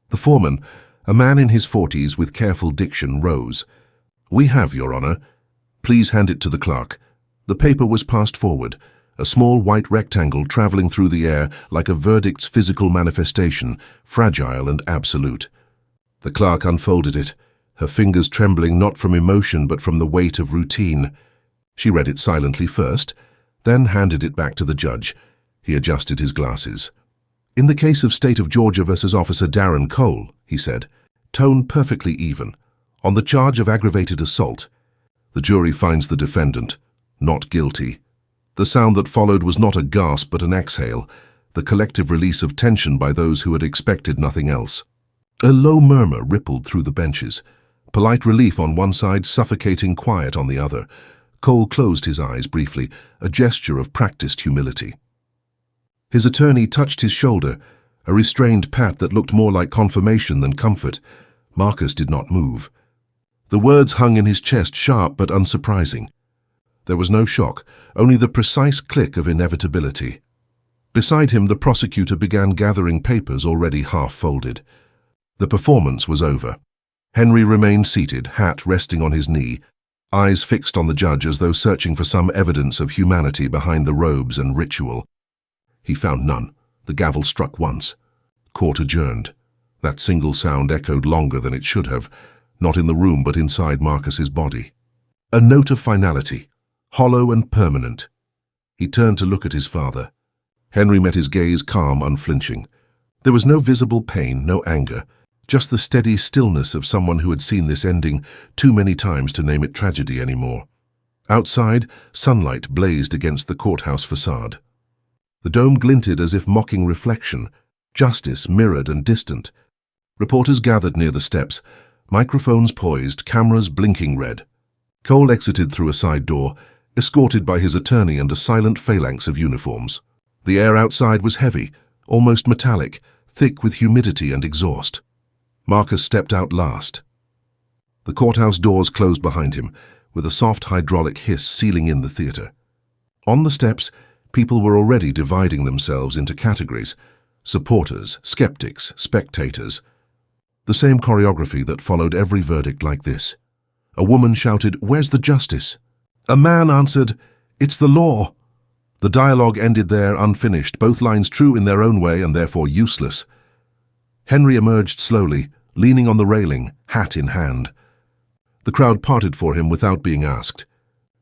The foreman, a man in his 40s with careful diction, rose. We have, Your Honor. Please hand it to the clerk. The paper was passed forward, a small white rectangle traveling through the air like a verdict's physical manifestation, fragile and absolute. The clerk unfolded it, her fingers trembling not from emotion but from the weight of routine. She read it silently first, then handed it back to the judge. He adjusted his glasses. "In the case of State of Georgia versus Officer Darren Cole," he said, tone perfectly even, "on the charge of aggravated assault, the jury finds the defendant not guilty." The sound that followed was not a gasp but an exhale, the collective release of tension by those who had expected nothing else. A low murmur rippled through the benches, polite relief on one side, suffocating quiet on the other. Cole closed his eyes briefly, a gesture of practiced humility. His attorney touched his shoulder, a restrained pat that looked more like confirmation than comfort. Marcus did not move. The words hung in his chest, sharp but unsurprising. There was no shock, only the precise click of inevitability. Beside him, the prosecutor began gathering papers already half-folded. The performance was over. Henry remained seated, hat resting on his knee, eyes fixed on the judge as though searching for some evidence of humanity behind the robes and ritual. He found none. The gavel struck once. Court adjourned. That single sound echoed longer than it should have, not in the room but inside Marcus's body. A note of finality, hollow and permanent. He turned to look at his father. Henry met his gaze, calm, unflinching. There was no visible pain, no anger, just the steady stillness of someone who had seen this ending too many times to name it tragedy anymore. Outside, sunlight blazed against the courthouse facade. The dome glinted as if mocking reflection, justice mirrored and distant. Reporters gathered near the steps, microphones poised, cameras blinking red. Cole exited through a side door, escorted by his attorney and a silent phalanx of uniforms. The air outside was heavy, almost metallic, thick with humidity and exhaust. Marcus stepped out last. The courthouse doors closed behind him, with a soft hydraulic hiss sealing in the theater. On the steps, people were already dividing themselves into categories: supporters, skeptics, spectators. The same choreography that followed every verdict like this. A woman shouted, "Where's the justice?" A man answered, "It's the law." The dialogue ended there, unfinished, both lines true in their own way and therefore useless. Henry emerged slowly, leaning on the railing, hat in hand. The crowd parted for him without being asked.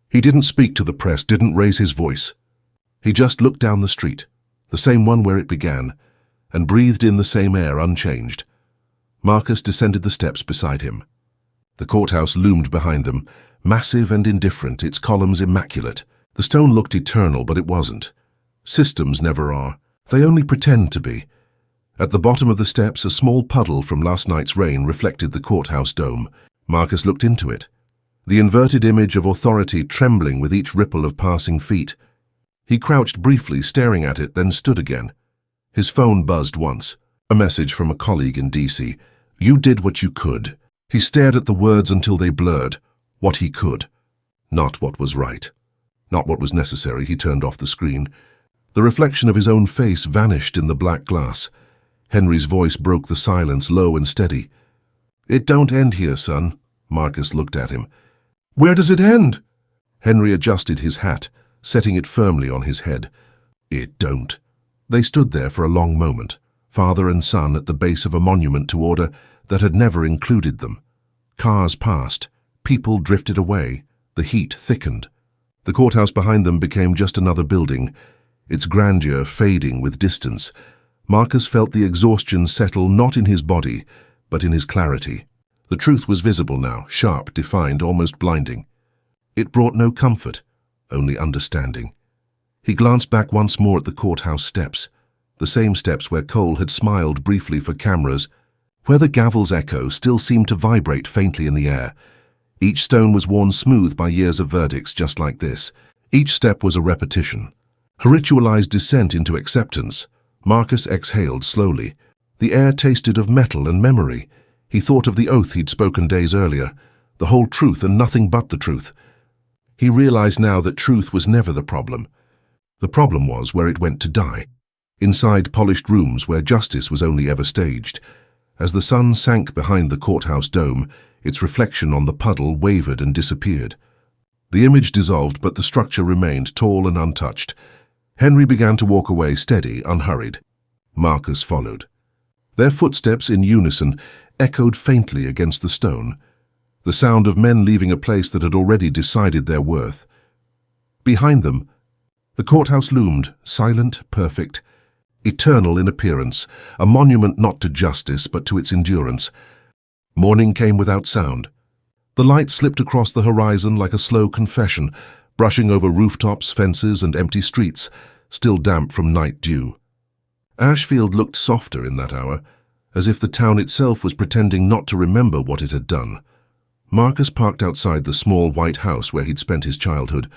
He didn't speak to the press, didn't raise his voice. He just looked down the street, the same one where it began, and breathed in the same air unchanged. Marcus descended the steps beside him. The courthouse loomed behind them, massive and indifferent, its columns immaculate. The stone looked eternal, but it wasn't. Systems never are. They only pretend to be. At the bottom of the steps, a small puddle from last night's rain reflected the courthouse dome. Marcus looked into it, the inverted image of authority trembling with each ripple of passing feet. He crouched briefly, staring at it, then stood again. His phone buzzed once, a message from a colleague in D.C. "You did what you could." He stared at the words until they blurred. What he could. Not what was right. Not what was necessary. He turned off the screen. The reflection of his own face vanished in the black glass. Henry's voice broke the silence, low and steady. "It don't end here, son." Marcus looked at him. "Where does it end?" Henry adjusted his hat, setting it firmly on his head. "It don't." They stood there for a long moment, father and son at the base of a monument to order that had never included them. Cars passed. People drifted away. The heat thickened. The courthouse behind them became just another building, its grandeur fading with distance. Marcus felt the exhaustion settle not in his body, but in his clarity. The truth was visible now, sharp, defined, almost blinding. It brought no comfort, only understanding. He glanced back once more at the courthouse steps, the same steps where Cole had smiled briefly for cameras, where the gavel's echo still seemed to vibrate faintly in the air. Each stone was worn smooth by years of verdicts just like this. Each step was a repetition, a ritualized descent into acceptance. Marcus exhaled slowly. The air tasted of metal and memory. He thought of the oath he'd spoken days earlier, the whole truth and nothing but the truth. He realized now that truth was never the problem. The problem was where it went to die, inside polished rooms where justice was only ever staged. As the sun sank behind the courthouse dome, its reflection on the puddle wavered and disappeared. The image dissolved, but the structure remained tall and untouched. Henry began to walk away, steady, unhurried. Marcus followed. Their footsteps, in unison, echoed faintly against the stone, the sound of men leaving a place that had already decided their worth. Behind them, the courthouse loomed, silent, perfect, eternal in appearance, a monument not to justice but to its endurance. Morning came without sound. The light slipped across the horizon like a slow confession, brushing over rooftops, fences, and empty streets, still damp from night dew. Ashfield looked softer in that hour, as if the town itself was pretending not to remember what it had done. Marcus parked outside the small white house where he'd spent his childhood.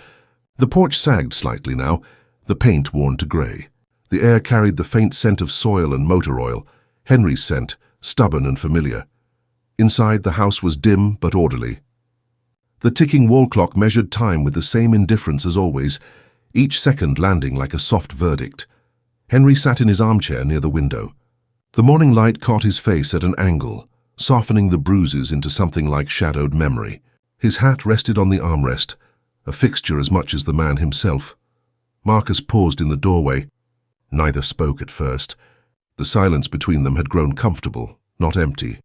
The porch sagged slightly now, the paint worn to grey. The air carried the faint scent of soil and motor oil, Henry's scent, stubborn and familiar. Inside, the house was dim but orderly. The ticking wall clock measured time with the same indifference as always, each second landing like a soft verdict. Henry sat in his armchair near the window. The morning light caught his face at an angle, softening the bruises into something like shadowed memory. His hat rested on the armrest, a fixture as much as the man himself. Marcus paused in the doorway. Neither spoke at first. The silence between them had grown comfortable, not empty,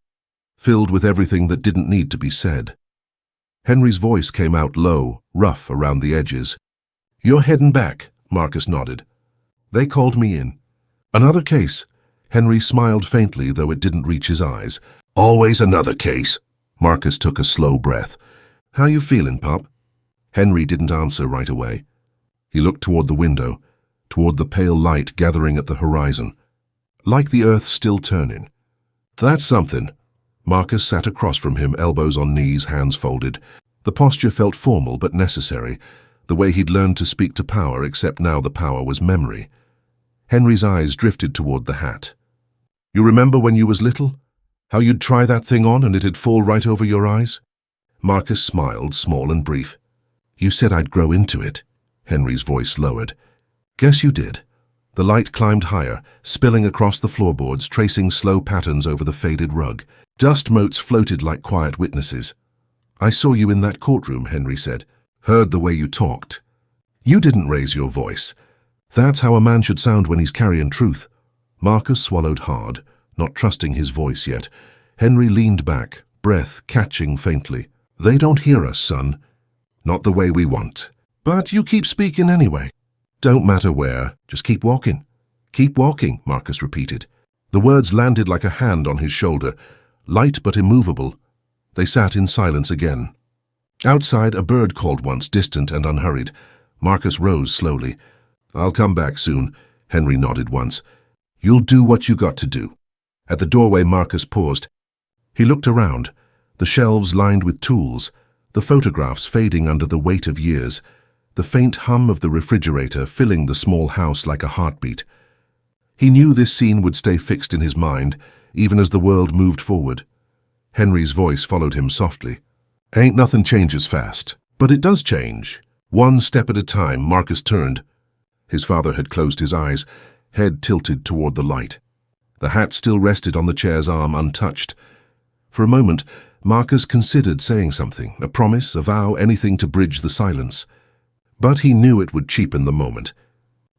filled with everything that didn't need to be said. Henry's voice came out low, rough around the edges. "You're heading back," Marcus nodded. "They called me in." "Another case?" Henry smiled faintly, though it didn't reach his eyes. "Always another case." Marcus took a slow breath. "How you feeling, Pop?" Henry didn't answer right away. He looked toward the window, toward the pale light gathering at the horizon, like the earth still turning. "That's something." Marcus sat across from him, elbows on knees, hands folded. The posture felt formal but necessary, the way he'd learned to speak to power, except now the power was memory. Henry's eyes drifted toward the hat. "You remember when you was little? How you'd try that thing on and it'd fall right over your eyes?" Marcus smiled, small and brief. "You said I'd grow into it." Henry's voice lowered. "Guess you did." The light climbed higher, spilling across the floorboards, tracing slow patterns over the faded rug. Dust motes floated like quiet witnesses. "I saw you in that courtroom," Henry said. "Heard the way you talked. You didn't raise your voice. That's how a man should sound when he's carrying truth." Marcus swallowed hard, not trusting his voice yet. Henry leaned back, breath catching faintly. "They don't hear us, son. Not the way we want. But you keep speaking anyway. Don't matter where, just keep walking." "Keep walking," Marcus repeated. The words landed like a hand on his shoulder, light but immovable. They sat in silence again. Outside, a bird called once, distant and unhurried. Marcus rose slowly. "I'll come back soon," Henry nodded once. "You'll do what you got to do." At the doorway, Marcus paused. He looked around, the shelves lined with tools, the photographs fading under the weight of years, the faint hum of the refrigerator filling the small house like a heartbeat. He knew this scene would stay fixed in his mind, even as the world moved forward. Henry's voice followed him softly. "Ain't nothing changes fast, but it does change. One step at a time." Marcus turned. His father had closed his eyes, head tilted toward the light. The hat still rested on the chair's arm, untouched. For a moment, Marcus considered saying something, a promise, a vow, anything to bridge the silence. But he knew it would cheapen the moment.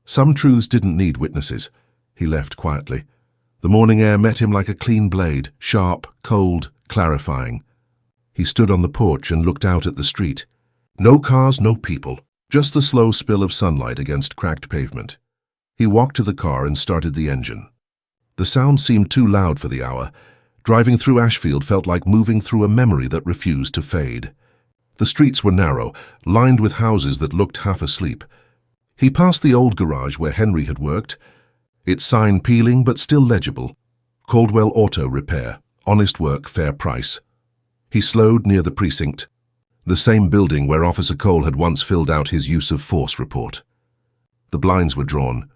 Some truths didn't need witnesses. He left quietly. The morning air met him like a clean blade, sharp, cold, clarifying. He stood on the porch and looked out at the street. No cars, no people, just the slow spill of sunlight against cracked pavement. He walked to the car and started the engine. The sound seemed too loud for the hour. Driving through Ashfield felt like moving through a memory that refused to fade. The streets were narrow, lined with houses that looked half asleep. He passed the old garage where Henry had worked, its sign peeling but still legible. Caldwell Auto Repair, honest work, fair price. He slowed near the precinct, the same building where Officer Cole had once filled out his use of force report. The blinds were drawn.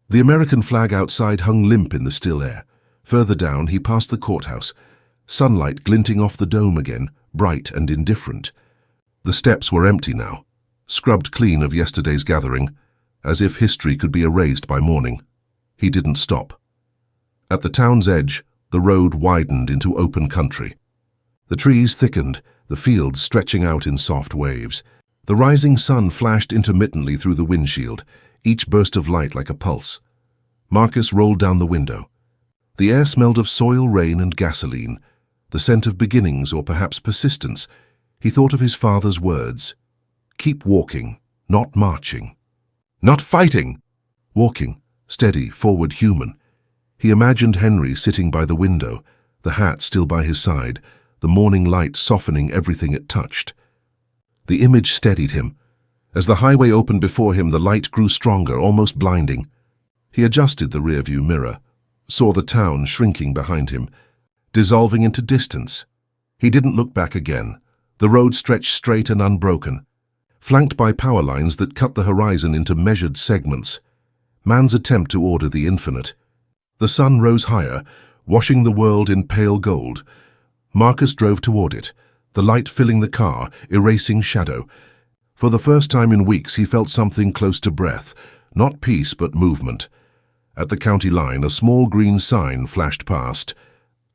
The American flag outside hung limp in the still air. Further down, he passed the courthouse, sunlight glinting off the dome again, bright and indifferent. The steps were empty now, scrubbed clean of yesterday's gathering, as if history could be erased by morning. He didn't stop. At the town's edge, the road widened into open country. The trees thickened, the fields stretching out in soft waves. The rising sun flashed intermittently through the windshield, each burst of light like a pulse. Marcus rolled down the window. The air smelled of soil, rain, and gasoline, the scent of beginnings or perhaps persistence. He thought of his father's words. Keep walking, not marching. Not fighting! Walking, steady, forward, human. He imagined Henry sitting by the window, the hat still by his side, the morning light softening everything it touched. The image steadied him. As the highway opened before him, the light grew stronger, almost blinding. He adjusted the rearview mirror, saw the town shrinking behind him, dissolving into distance. He didn't look back again. The road stretched straight and unbroken, flanked by power lines that cut the horizon into measured segments. Man's attempt to order the infinite. The sun rose higher, washing the world in pale gold. Marcus drove toward it, the light filling the car, erasing shadow. For the first time in weeks, he felt something close to breath, not peace but movement. At the county line, a small green sign flashed past,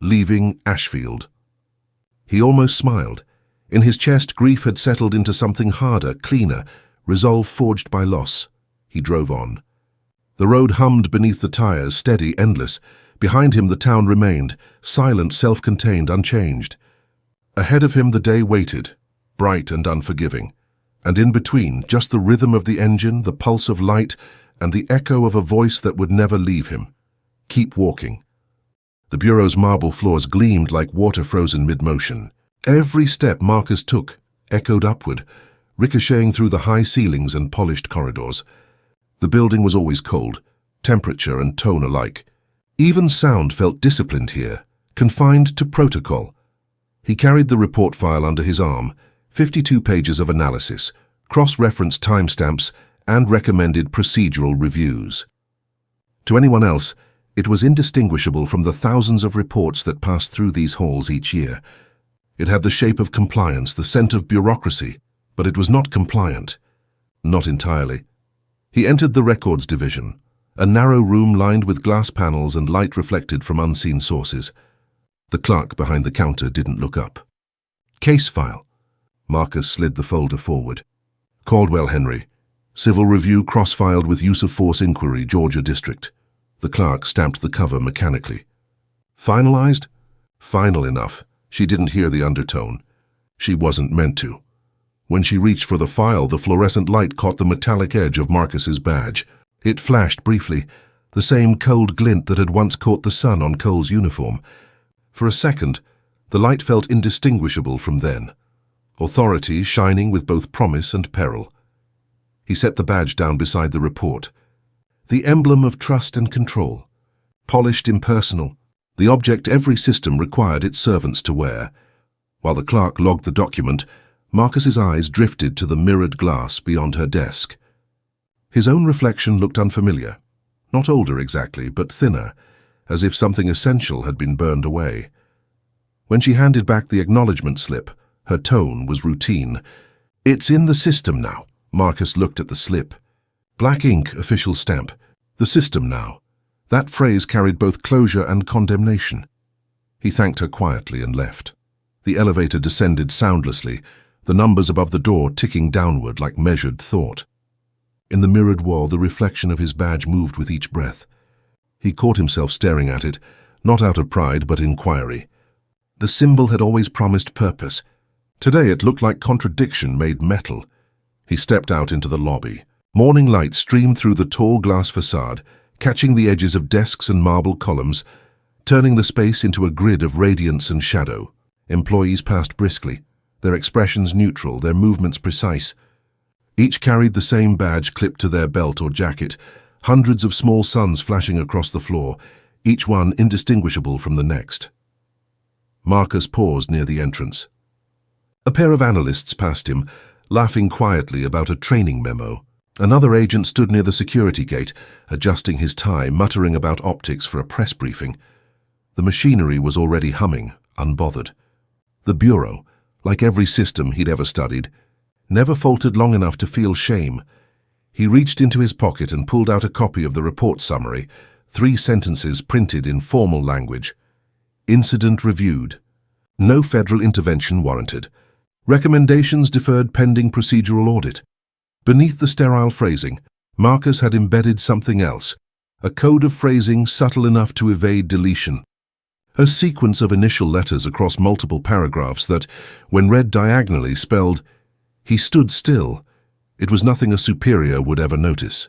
leaving Ashfield. He almost smiled. In his chest, grief had settled into something harder, cleaner, resolve forged by loss. He drove on. The road hummed beneath the tires, steady, endless. Behind him the town remained, silent, self-contained, unchanged. Ahead of him the day waited, bright and unforgiving. And in between, just the rhythm of the engine, the pulse of light, and the echo of a voice that would never leave him. Keep walking. The bureau's marble floors gleamed like water frozen mid-motion. Every step Marcus took echoed upward, ricocheting through the high ceilings and polished corridors. The building was always cold, temperature and tone alike. Even sound felt disciplined here, confined to protocol. He carried the report file under his arm, 52 pages of analysis, cross-referenced timestamps, and recommended procedural reviews. To anyone else, it was indistinguishable from the thousands of reports that passed through these halls each year. It had the shape of compliance, the scent of bureaucracy, but it was not compliant. Not entirely. He entered the records division, a narrow room lined with glass panels and light reflected from unseen sources. The clerk behind the counter didn't look up. Case file. Marcus slid the folder forward. Caldwell Henry. Civil review cross-filed with use of force inquiry, Georgia District. The clerk stamped the cover mechanically. Finalized? Final enough. She didn't hear the undertone. She wasn't meant to. When she reached for the file, the fluorescent light caught the metallic edge of Marcus's badge. It flashed briefly, the same cold glint that had once caught the sun on Cole's uniform. For a second, the light felt indistinguishable from then. Authority shining with both promise and peril. He set the badge down beside the report. The emblem of trust and control. Polished, impersonal. The object every system required its servants to wear. While the clerk logged the document, Marcus's eyes drifted to the mirrored glass beyond her desk. His own reflection looked unfamiliar. Not older exactly, but thinner, as if something essential had been burned away. When she handed back the acknowledgement slip, her tone was routine. It's in the system now. Marcus looked at the slip. Black ink, official stamp. The system now. That phrase carried both closure and condemnation. He thanked her quietly and left. The elevator descended soundlessly, the numbers above the door ticking downward like measured thought. In the mirrored wall, the reflection of his badge moved with each breath. He caught himself staring at it, not out of pride but inquiry. The symbol had always promised purpose. Today it looked like contradiction made metal. He stepped out into the lobby. Morning light streamed through the tall glass facade, catching the edges of desks and marble columns, turning the space into a grid of radiance and shadow. Employees passed briskly, their expressions neutral, their movements precise. Each carried the same badge clipped to their belt or jacket, hundreds of small suns flashing across the floor, each one indistinguishable from the next. Marcus paused near the entrance. A pair of analysts passed him, laughing quietly about a training memo. Another agent stood near the security gate, adjusting his tie, muttering about optics for a press briefing. The machinery was already humming, unbothered. The bureau, like every system he'd ever studied, never faltered long enough to feel shame. He reached into his pocket and pulled out a copy of the report summary, 3 sentences printed in formal language. Incident reviewed. No federal intervention warranted. Recommendations deferred pending procedural audit. Beneath the sterile phrasing, Marcus had embedded something else, a code of phrasing subtle enough to evade deletion. A sequence of initial letters across multiple paragraphs that, when read diagonally, spelled, "He stood still." It was nothing a superior would ever notice.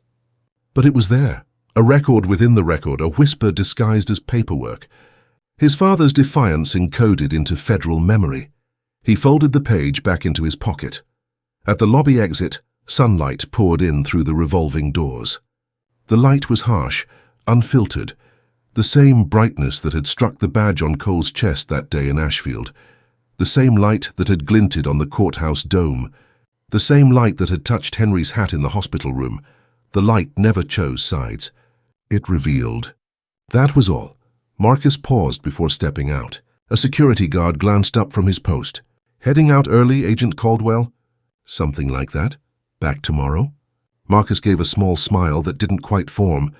But it was there, A record within the record, a whisper disguised as paperwork. His father's defiance encoded into federal memory. He folded the page back into his pocket. At the lobby exit, sunlight poured in through the revolving doors. The light was harsh, unfiltered, the same brightness that had struck the badge on Cole's chest that day in Ashfield, the same light that had glinted on the courthouse dome, the same light that had touched Henry's hat in the hospital room. The light never chose sides. It revealed. That was all. Marcus paused before stepping out. A security guard glanced up from his post. "Heading out early, Agent Caldwell?" "Something like that. Back tomorrow?" Marcus gave a small smile that didn't quite form.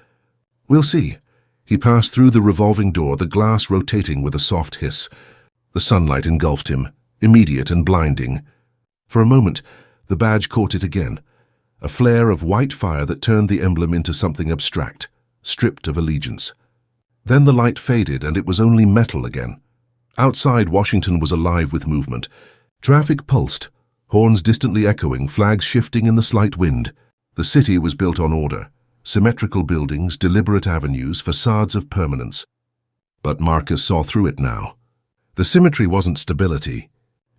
"We'll see." He passed through the revolving door, the glass rotating with a soft hiss. The sunlight engulfed him, immediate and blinding. For a moment, the badge caught it again, a flare of white fire that turned the emblem into something abstract, stripped of allegiance. Then the light faded and it was only metal again. Outside, Washington was alive with movement. Traffic pulsed, horns distantly echoing, flags shifting in the slight wind. The city was built on order. Symmetrical buildings, deliberate avenues, facades of permanence. But Marcus saw through it now. The symmetry wasn't stability.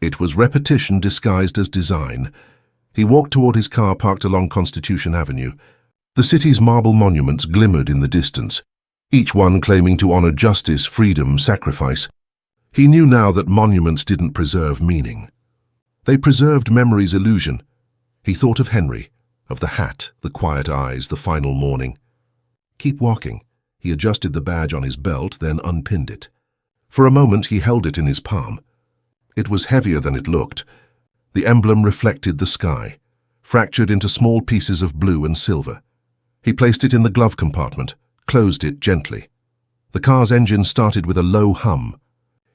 It was repetition disguised as design. He walked toward his car parked along Constitution Avenue. The city's marble monuments glimmered in the distance, each one claiming to honor justice, freedom, sacrifice. He knew now that monuments didn't preserve meaning. They preserved memory's illusion. He thought of Henry, of the hat, the quiet eyes, the final morning. Keep walking. He adjusted the badge on his belt, then unpinned it. For a moment he held it in his palm. It was heavier than it looked. The emblem reflected the sky, fractured into small pieces of blue and silver. He placed it in the glove compartment, closed it gently. The car's engine started with a low hum.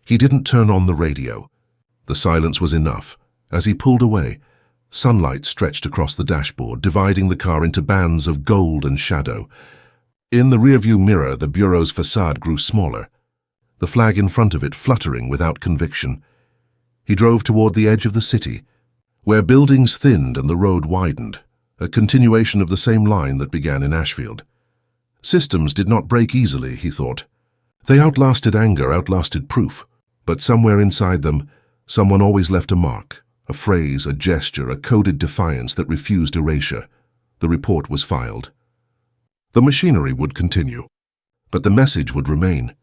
He didn't turn on the radio. The silence was enough. As he pulled away, sunlight stretched across the dashboard, dividing the car into bands of gold and shadow. In the rearview mirror, the bureau's facade grew smaller, the flag in front of it fluttering without conviction. He drove toward the edge of the city, where buildings thinned and the road widened, a continuation of the same line that began in Ashfield. Systems did not break easily, he thought. They outlasted anger, outlasted proof, but somewhere inside them, someone always left a mark, a phrase, a gesture, a coded defiance that refused erasure. The report was filed. The machinery would continue, but the message would remain.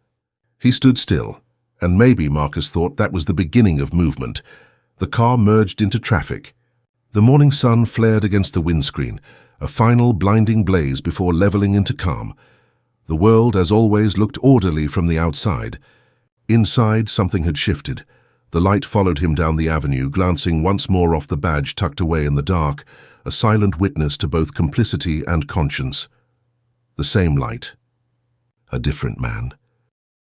He stood still, and maybe, Marcus thought, that was the beginning of movement. The car merged into traffic. The morning sun flared against the windscreen, a final blinding blaze before leveling into calm. The world, as always, looked orderly from the outside. Inside, something had shifted. The light followed him down the avenue, glancing once more off the badge tucked away in the dark, a silent witness to both complicity and conscience. The same light. A different man.